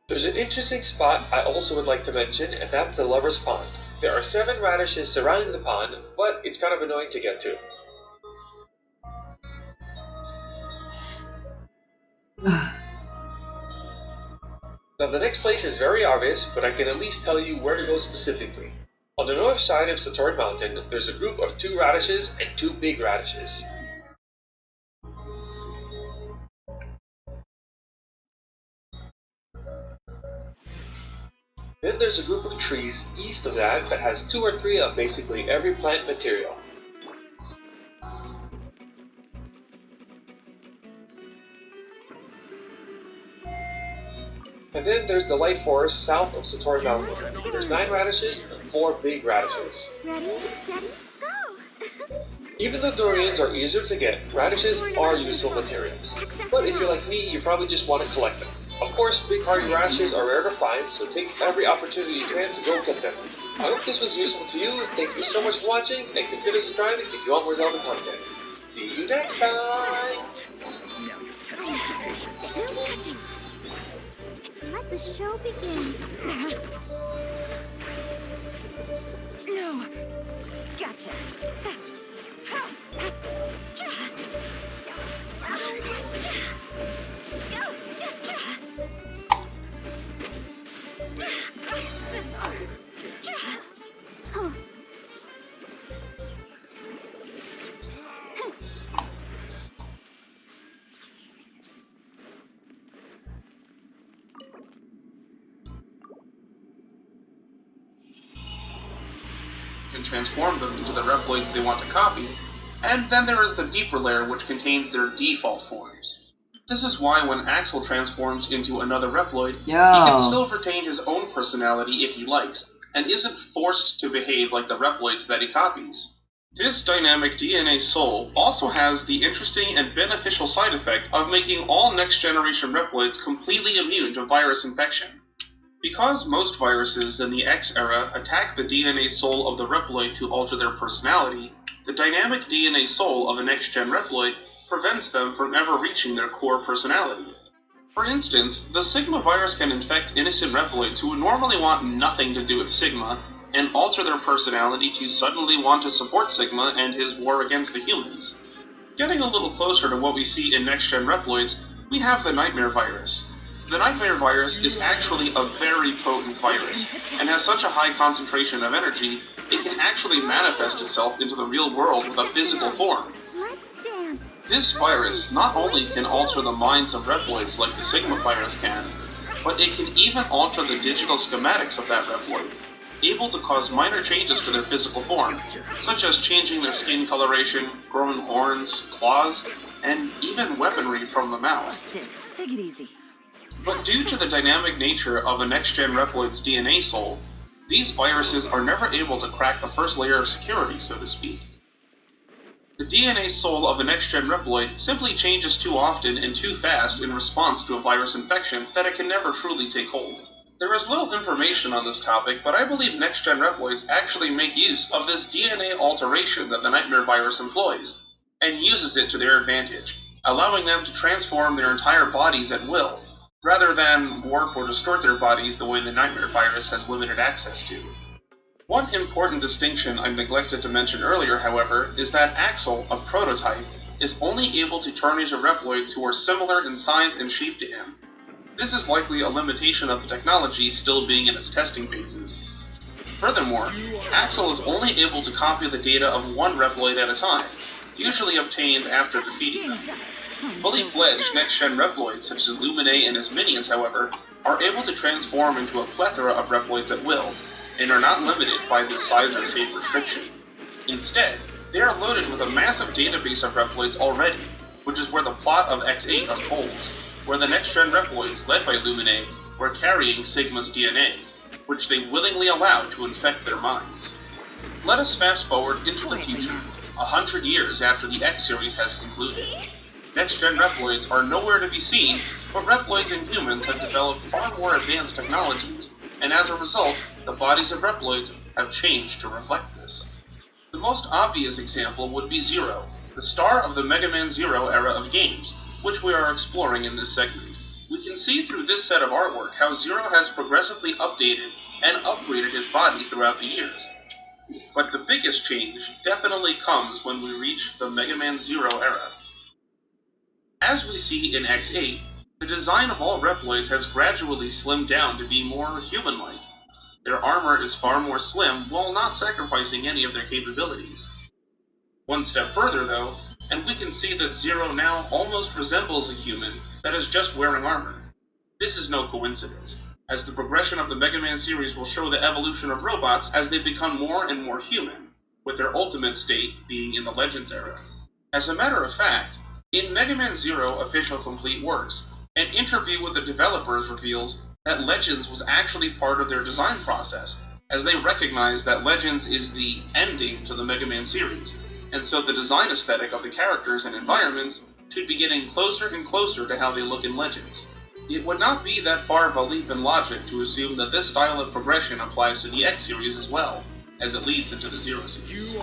Speaker 9: There's an interesting spot I also would like to mention, and that's the Lover's Pond. There are 7 radishes surrounding the pond, but it's kind of annoying to get to. Now the next place is very obvious, but I can at least tell you where to go specifically. On the north side of Satorn Mountain, there's a group of 2 radishes and 2 big radishes. Then there's a group of trees east of that has 2 or 3 of basically every plant material. And then there's the light forest south of Satorn Mountain. There's 9 radishes and 4 big radishes.
Speaker 3: Ready, steady, go!
Speaker 9: Even though durians are easier to get, radishes are useful materials. But if you're like me, you probably just want to collect them. Of course, big hardy radishes are rare to find, so take every opportunity you can to go get them. I hope this was useful to you. Thank you so much for watching, and consider subscribing if you want more Zelda content. See you next time!
Speaker 8: Now you're testing your patience.
Speaker 3: No touching. Let the show begin.
Speaker 5: No. Gotcha.
Speaker 10: Can transform them into the Reploids they want to copy, and then there is the deeper layer which contains their default forms. This is why when Axel transforms into another Reploid, he can still retain his own personality if he likes, and isn't forced to behave like the Reploids that he copies. This dynamic DNA soul also has the interesting and beneficial side effect of making all next-generation Reploids completely immune to virus infection. Because most viruses in the X era attack the DNA soul of the Reploid to alter their personality, the dynamic DNA soul of a next-gen Reploid prevents them from ever reaching their core personality. For instance, the Sigma virus can infect innocent Reploids who would normally want nothing to do with Sigma, and alter their personality to suddenly want to support Sigma and his war against the humans. Getting a little closer to what we see in next-gen Reploids, we have the Nightmare virus. The Nightmare virus is actually a very potent virus, and has such a high concentration of energy, it can actually manifest itself into the real world with a physical form.
Speaker 3: Let's dance.
Speaker 10: This virus not only can alter the minds of Reploids like the Sigma virus can, but it can even alter the digital schematics of that Reploid, able to cause minor changes to their physical form, such as changing their skin coloration, growing horns, claws, and even weaponry from the mouth.
Speaker 5: Take it easy.
Speaker 10: But due to the dynamic nature of a next-gen Reploid's DNA soul, These viruses are never able to crack the first layer of security, so to speak. The DNA soul of the next-gen Reploid simply changes too often and too fast in response to a virus infection that it can never truly take hold. There is little information on this topic, but I believe next-gen Reploids actually make use of this DNA alteration that the Nightmare virus employs, and uses it to their advantage, allowing them to transform their entire bodies at will, rather than warp or distort their bodies the way the Nightmare virus has limited access to. One important distinction I neglected to mention earlier, however, is that Axel, a prototype, is only able to turn into Reploids who are similar in size and shape to him. This is likely a limitation of the technology still being in its testing phases. Furthermore, Axel is only able to copy the data of one Reploid at a time, usually obtained after defeating them. Fully fledged next-gen Reploids such as Lumine and his minions, however, are able to transform into a plethora of Reploids at will, and are not limited by this size or shape restriction. Instead, they are loaded with a massive database of Reploids already, which is where the plot of X8 unfolds, where the next-gen Reploids, led by Lumine, were carrying Sigma's DNA, which they willingly allowed to infect their minds. Let us fast forward into the future, 100 years after the X series has concluded. Next-gen Reploids are nowhere to be seen, but Reploids and humans have developed far more advanced technologies, and as a result, the bodies of Reploids have changed to reflect this. The most obvious example would be Zero, the star of the Mega Man Zero era of games, which we are exploring in this segment. We can see through this set of artwork how Zero has progressively updated and upgraded his body throughout the years. But the biggest change definitely comes when we reach the Mega Man Zero era. As we see in X8, the design of all Reploids has gradually slimmed down to be more human-like. Their armor is far more slim while not sacrificing any of their capabilities. One step further though, and we can see that Zero now almost resembles a human that is just wearing armor. This is no coincidence, as the progression of the Mega Man series will show the evolution of robots as they become more and more human, with their ultimate state being in the Legends era. As a matter of fact, in Mega Man Zero Official Complete Works, an interview with the developers reveals that Legends was actually part of their design process, as they recognized that Legends is the ending to the Mega Man series, and so the design aesthetic of the characters and environments should be getting closer and closer to how they look in Legends. It would not be that far of a leap in logic to assume that this style of progression applies to the X series as well, as it leads into the Zero series.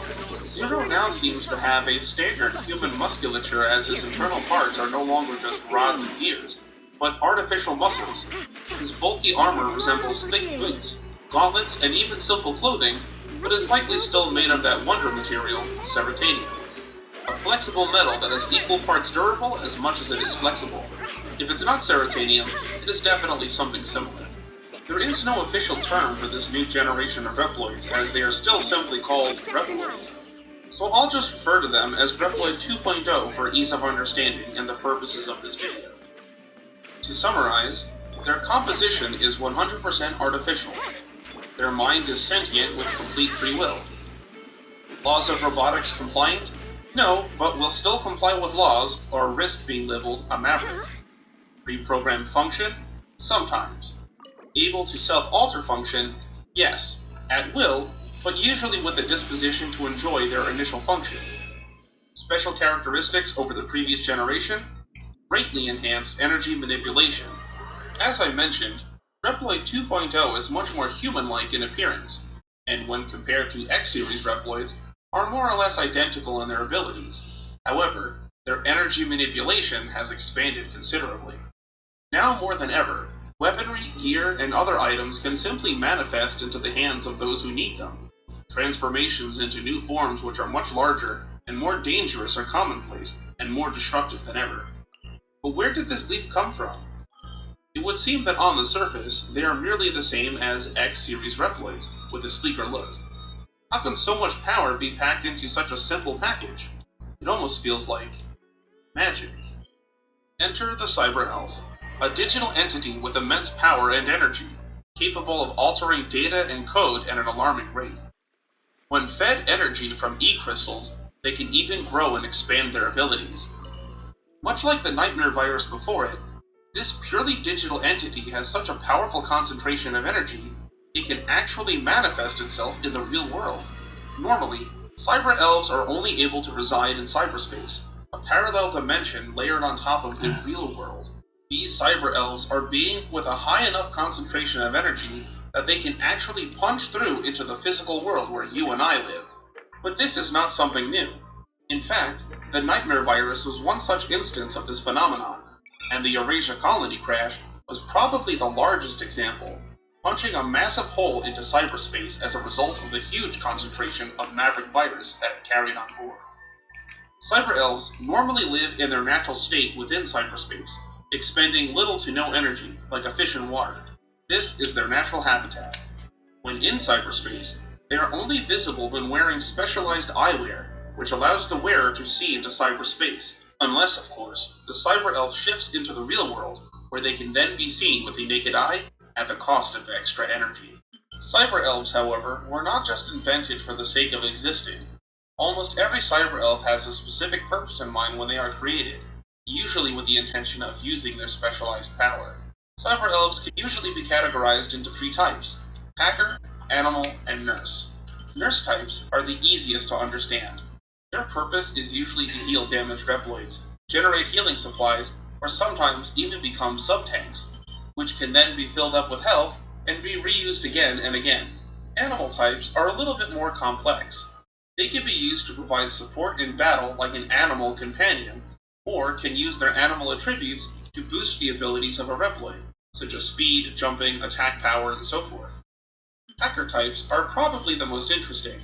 Speaker 10: Zero now seems to have a standard human musculature, as his internal parts are no longer just rods and gears, but artificial muscles. His bulky armor resembles thick boots, gauntlets, and even simple clothing, but is likely still made of that wonder material, Ceratanium. A flexible metal that is equal parts durable as much as it is flexible. If it's not Ceratanium, it is definitely something similar. There is no official term for this new generation of Reploids, as they are still simply called Reploids. So I'll just refer to them as Reploid 2.0 for ease of understanding and the purposes of this video. To summarize, their composition is 100% artificial. Their mind is sentient with complete free will. Laws of robotics compliant? No, but will still comply with laws or risk being labeled a maverick. Pre-programmed function? Sometimes. Able to self-alter function? Yes, at will, but usually with a disposition to enjoy their initial function. Special characteristics over the previous generation? Greatly enhanced energy manipulation. As I mentioned, Reploid 2.0 is much more human-like in appearance, and when compared to X-Series Reploids, are more or less identical in their abilities. However, their energy manipulation has expanded considerably. Now more than ever, weaponry, gear, and other items can simply manifest into the hands of those who need them. Transformations into new forms which are much larger and more dangerous are commonplace, and more destructive than ever. But where did this leap come from? It would seem that on the surface, they are merely the same as X-Series Reploids, with a sleeker look. How can so much power be packed into such a simple package? It almost feels like magic. Enter the Cyber Elf, a digital entity with immense power and energy, capable of altering data and code at an alarming rate. When fed energy from E-crystals, they can even grow and expand their abilities. Much like the Nightmare virus before it, this purely digital entity has such a powerful concentration of energy, it can actually manifest itself in the real world. Normally, cyber elves are only able to reside in cyberspace, a parallel dimension layered on top of the real world. These cyber elves are beings with a high enough concentration of energy that they can actually punch through into the physical world where you and I live. But this is not something new. In fact, the Nightmare virus was one such instance of this phenomenon, and the Eurasia colony crash was probably the largest example, punching a massive hole into cyberspace as a result of the huge concentration of Maverick virus that it carried on board. Cyber elves normally live in their natural state within cyberspace, expending little to no energy, like a fish in water. This is their natural habitat. When in cyberspace, they are only visible when wearing specialized eyewear, which allows the wearer to see into cyberspace, unless, of course, the cyber elf shifts into the real world, where they can then be seen with the naked eye at the cost of extra energy. Cyber elves, however, were not just invented for the sake of existing. Almost every cyber elf has a specific purpose in mind when they are created, usually with the intention of using their specialized power. Cyber elves can usually be categorized into 3 types: hacker, animal, and nurse. Nurse types are the easiest to understand. Their purpose is usually to heal damaged Reploids, generate healing supplies, or sometimes even become sub-tanks, which can then be filled up with health and be reused again and again. Animal types are a little bit more complex. They can be used to provide support in battle like an animal companion, or can use their animal attributes to boost the abilities of a Reploid, such as speed, jumping, attack power, and so forth. Hacker types are probably the most interesting.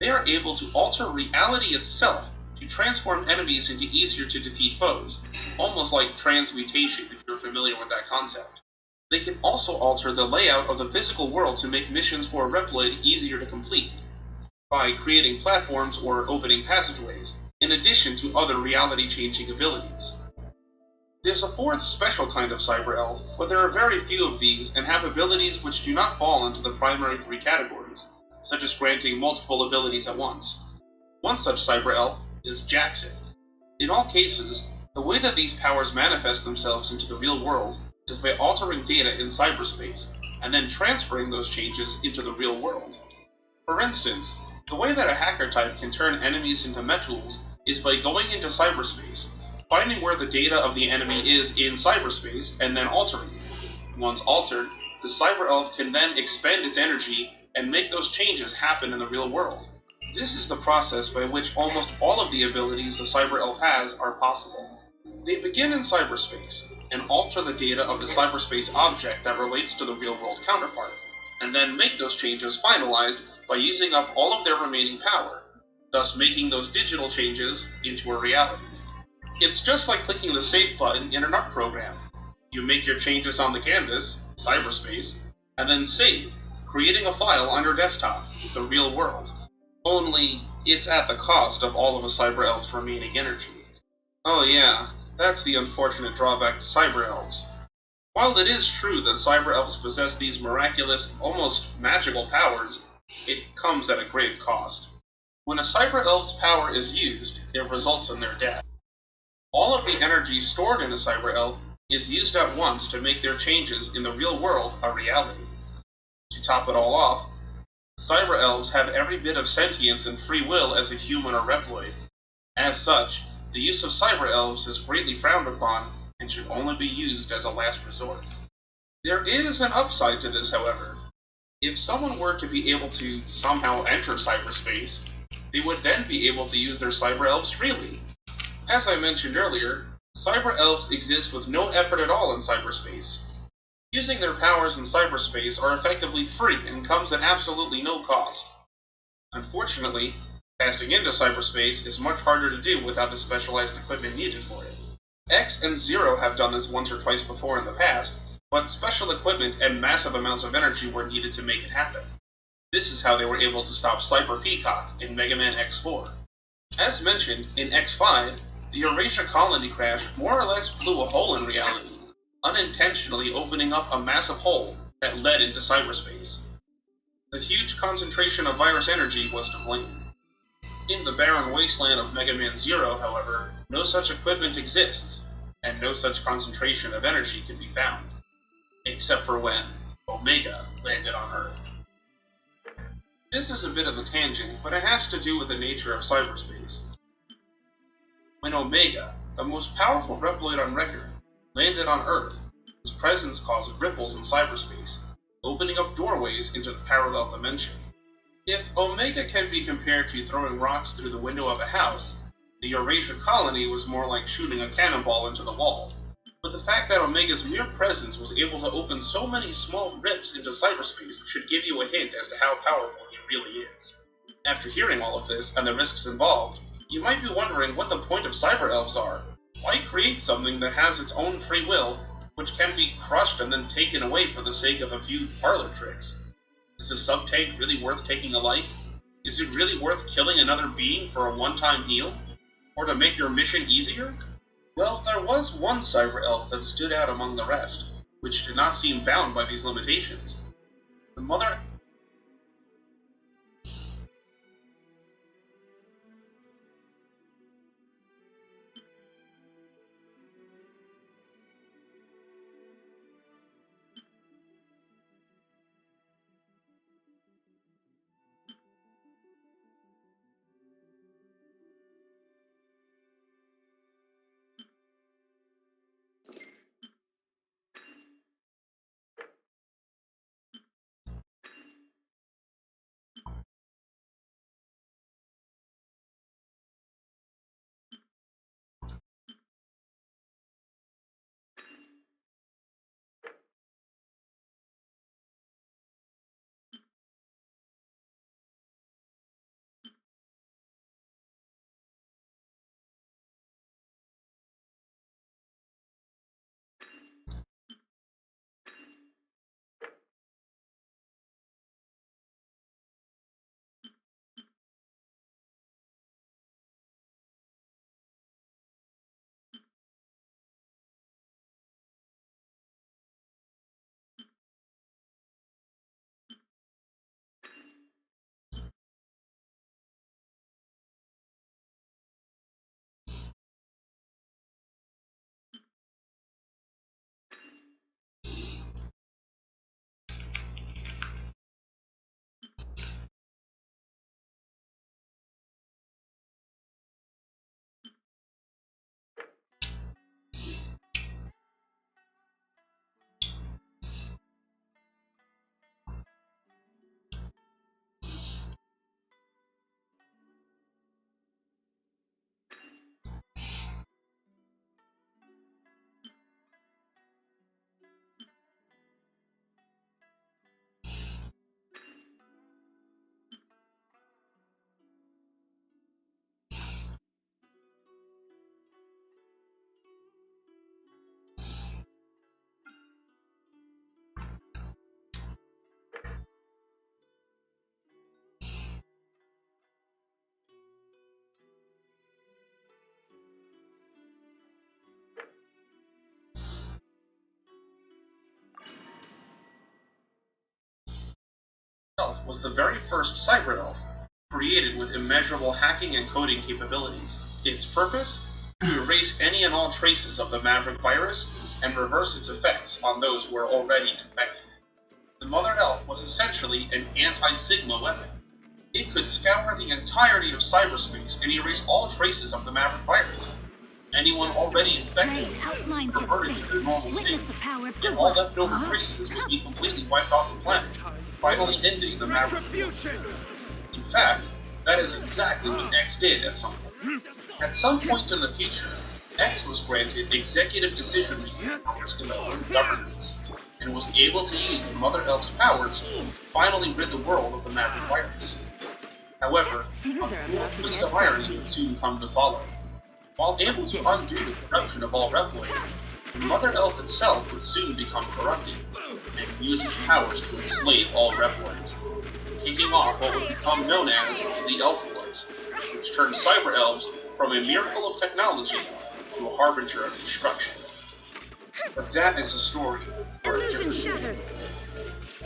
Speaker 10: They are able to alter reality itself to transform enemies into easier to defeat foes, almost like transmutation if you're familiar with that concept. They can also alter the layout of the physical world to make missions for a Reploid easier to complete, by creating platforms or opening passageways, in addition to other reality-changing abilities. There's a 4th special kind of cyber elf, but there are very few of these and have abilities which do not fall into the primary 3 categories, such as granting multiple abilities at once. One such cyber elf is Jackson. In all cases, the way that these powers manifest themselves into the real world is by altering data in cyberspace, and then transferring those changes into the real world. For instance, the way that a hacker type can turn enemies into metools is by going into cyberspace, finding where the data of the enemy is in cyberspace, and then altering it. Once altered, the cyber elf can then expend its energy and make those changes happen in the real world. This is the process by which almost all of the abilities the cyber elf has are possible. They begin in cyberspace, and alter the data of the cyberspace object that relates to the real world's counterpart, and then make those changes finalized by using up all of their remaining power, thus making those digital changes into a reality. It's just like clicking the save button in an art program. You make your changes on the canvas, cyberspace, and then save, creating a file on your desktop, the real world. Only, it's at the cost of all of a cyber elf's remaining energy. Oh yeah, that's the unfortunate drawback to cyber elves. While it is true that cyber elves possess these miraculous, almost magical powers, it comes at a great cost. When a cyber elf's power is used, it results in their death. All of the energy stored in a cyber elf is used at once to make their changes in the real world a reality. To top it all off, cyber elves have every bit of sentience and free will as a human or Reploid. As such, the use of cyber elves is greatly frowned upon and should only be used as a last resort. There is an upside to this, however. If someone were to be able to somehow enter cyberspace, they would then be able to use their cyber elves freely. As I mentioned earlier, cyber elves exist with no effort at all in cyberspace. Using their powers in cyberspace are effectively free and comes at absolutely no cost. Unfortunately, passing into cyberspace is much harder to do without the specialized equipment needed for it. X and Zero have done this once or twice before in the past, but special equipment and massive amounts of energy were needed to make it happen. This is how they were able to stop Cyber Peacock in Mega Man X4. As mentioned, in X5, the Eurasia colony crash more or less blew a hole in reality, unintentionally opening up a massive hole that led into cyberspace. The huge concentration of virus energy was to blame. In the barren wasteland of Mega Man Zero, however, no such equipment exists, and no such concentration of energy can be found, except for when Omega landed on Earth. This is a bit of a tangent, but it has to do with the nature of cyberspace. When Omega, the most powerful Reploid on record, landed on Earth, his presence caused ripples in cyberspace, opening up doorways into the parallel dimension. If Omega can be compared to throwing rocks through the window of a house, the Eurasia colony was more like shooting a cannonball into the wall. But the fact that Omega's mere presence was able to open so many small rips into cyberspace should give you a hint as to how powerful he really is. After hearing all of this and the risks involved, you might be wondering what the point of cyber elves are. Why create something that has its own free will, which can be crushed and then taken away for the sake of a few parlor tricks? Is the sub-tank really worth taking a life? Is it really worth killing another being for a one-time heal? Or to make your mission easier? Well, there was one cyber elf that stood out among the rest, which did not seem bound by these limitations. The mother... Elf was the very first cyber elf, created with immeasurable hacking and coding capabilities. Its purpose? To erase any and all traces of the Maverick virus and reverse its effects on those who are already infected. The Mother Elf was essentially an anti-Sigma weapon. It could scour the entirety of cyberspace and erase all traces of the Maverick virus. Anyone already infected would reverted to their normal state, and all leftover traces would be completely wiped off the planet, finally ending the Maverick war. In fact, that is exactly what X did at some point. At some point in the future, X was granted executive decision-making powers in the Earth governance, and was able to use the Mother Elf's powers to finally rid the world of the Maverick virus. However, a twist of irony would soon come to follow. While able to undo the corruption of all Reploids, the Mother Elf itself would soon become corrupted, and use its powers to enslave all Reploids, kicking off what would become known as the Elf Wars, which turned cyber elves from a miracle of technology to a harbinger of destruction. But that is a story for a different day.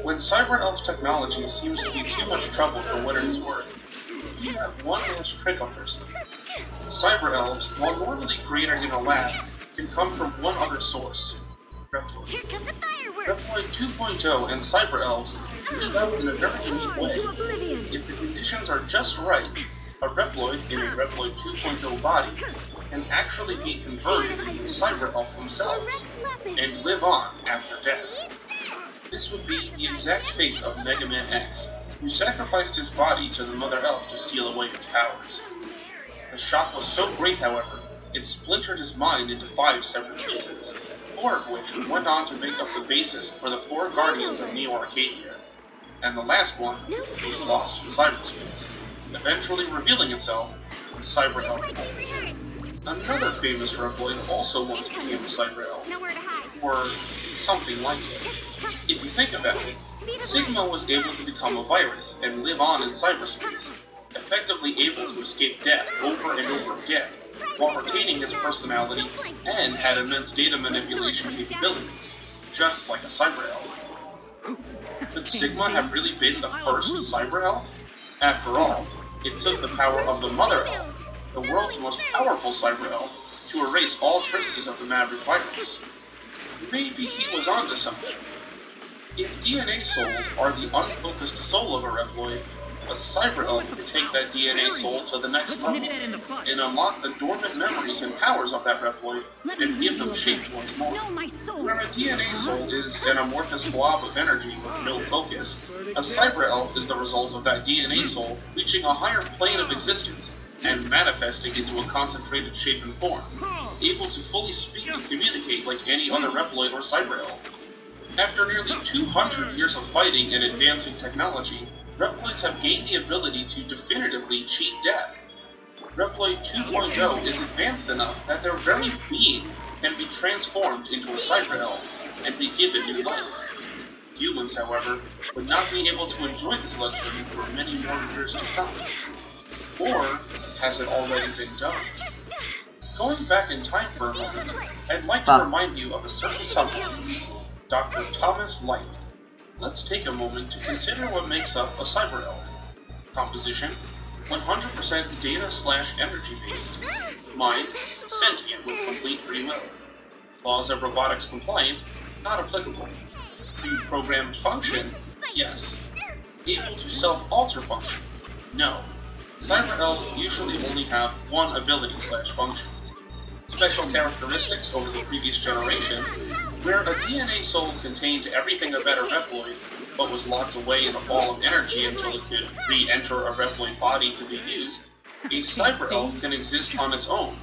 Speaker 10: When cyber elf technology seems to be too much trouble for what it is worth, we have one last trick up our sleeve. Cyber elves, while normally created in a lab, can come from one other source: Reploids.
Speaker 3: Here come the fireworks!
Speaker 10: Reploid 2.0 and Cyber Elves teamed up in a very unique way.
Speaker 6: Into oblivion.
Speaker 10: If the conditions are just right, a Reploid in a Reploid 2.0 body can actually be converted into Cyber Elf themselves and live on after death. This would be the exact fate of Mega Man X, who sacrificed his body to the Mother Elf to seal away its powers. The shock was so great, however, it splintered his mind into 5 separate pieces, 4 of which went on to make up the basis for the 4 Guardians of Neo Arcadia, and the last one was lost in cyberspace, eventually revealing itself as Cyber Elf. Another famous Reploid also once became a Cyber Elf, or something like it. If you think about it, Sigma was able to become a virus and live on in cyberspace, effectively able to escape death over and over again, while retaining his personality and had immense data manipulation capabilities, just like a Cyber Elf. Could Sigma have really been the first Cyber Elf? After all, it took the power of the Mother Elf, the world's most powerful Cyber Elf, to erase all traces of the Maverick virus. Maybe he was onto something. If DNA souls are the unfocused soul of a Reploid, a Cyber Elf could take that DNA soul to the next level and unlock the dormant memories and powers of that Reploid and give them shape once more. Where a DNA soul is an amorphous blob of energy with no focus, a Cyber Elf is the result of that DNA soul reaching a higher plane of existence and manifesting into a concentrated shape and form, able to fully speak and communicate like any other Reploid or Cyber Elf. After nearly 200 years of fighting and advancing technology, Reploids have gained the ability to definitively cheat death. Reploid 2.0 is advanced enough that their very being can be transformed into a Cyber Elf and be given new life. Humans, however, would not be able to enjoy this luxury for many more years to come. Or has it already been done? Going back in time for a moment, I'd like to remind you of a certain someone, Dr. Thomas Light. Let's take a moment to consider what makes up a Cyber Elf. Composition, 100% data/energy based. Mind, sentient with complete free will. Laws of robotics compliant, not applicable. Pre-programmed function, yes. Able to self-alter function, no. Cyber Elves usually only have one ability/function. Special characteristics over the previous generation, where a DNA soul contained everything about a Reploid, but was locked away in a ball of energy until it could re-enter a Reploid body to be used, a Cyber Elf can exist on its own,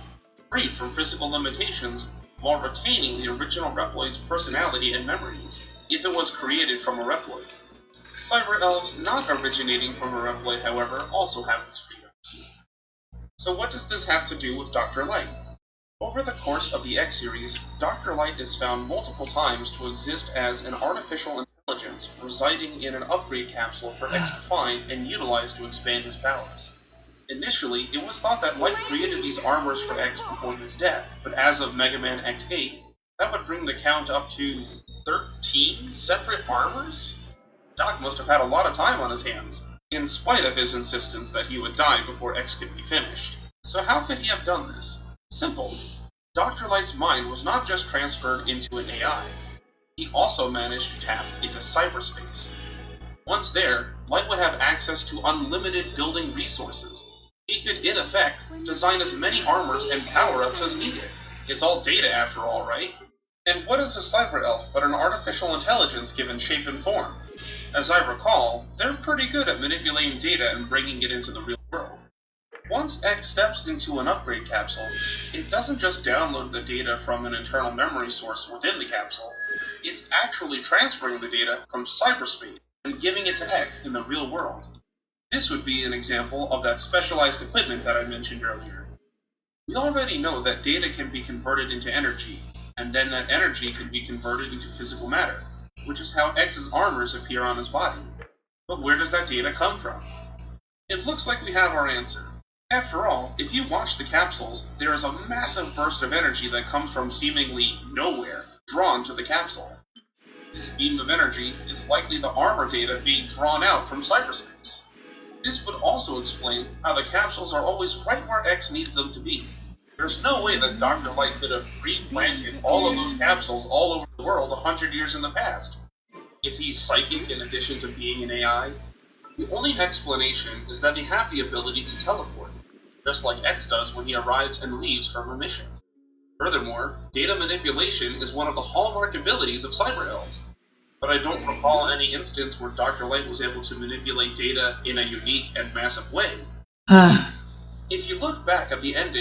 Speaker 10: free from physical limitations, while retaining the original Reploid's personality and memories, if it was created from a Reploid. Cyber Elves not originating from a Reploid, however, also have these freedoms. So what does this have to do with Dr. Light? Over the course of the X series, Dr. Light is found multiple times to exist as an artificial intelligence residing in an upgrade capsule for X to find and utilize to expand his powers. Initially, it was thought that Light created these armors for X before his death, but as of Mega Man X8, that would bring the count up to 13 separate armors? Doc must have had a lot of time on his hands, in spite of his insistence that he would die before X could be finished. So how could he have done this? Simple. Dr. Light's mind was not just transferred into an AI. He also managed to tap into cyberspace. Once there, Light would have access to unlimited building resources. He could, in effect, design as many armors and power-ups as needed. It's all data after all, right? And what is a Cyber Elf but an artificial intelligence given shape and form? As I recall, they're pretty good at manipulating data and bringing it into the real world. Once X steps into an upgrade capsule, it doesn't just download the data from an internal memory source within the capsule, it's actually transferring the data from cyberspace and giving it to X in the real world. This would be an example of that specialized equipment that I mentioned earlier. We already know that data can be converted into energy, and then that energy can be converted into physical matter, which is how X's armors appear on his body. But where does that data come from? It looks like we have our answer. After all, if you watch the capsules, there is a massive burst of energy that comes from seemingly nowhere, drawn to the capsule. This beam of energy is likely the armor data being drawn out from cyberspace. This would also explain how the capsules are always right where X needs them to be. There's no way that Dr. Light could have pre-planted all of those capsules all over the world 100 years in the past. Is he psychic in addition to being an AI? The only explanation is that they have the ability to teleport, just like X does when he arrives and leaves from a mission. Furthermore, data manipulation is one of the hallmark abilities of cyber elves, but I don't recall any instance where Dr. Light was able to manipulate data in a unique and massive way. If you look back at the ending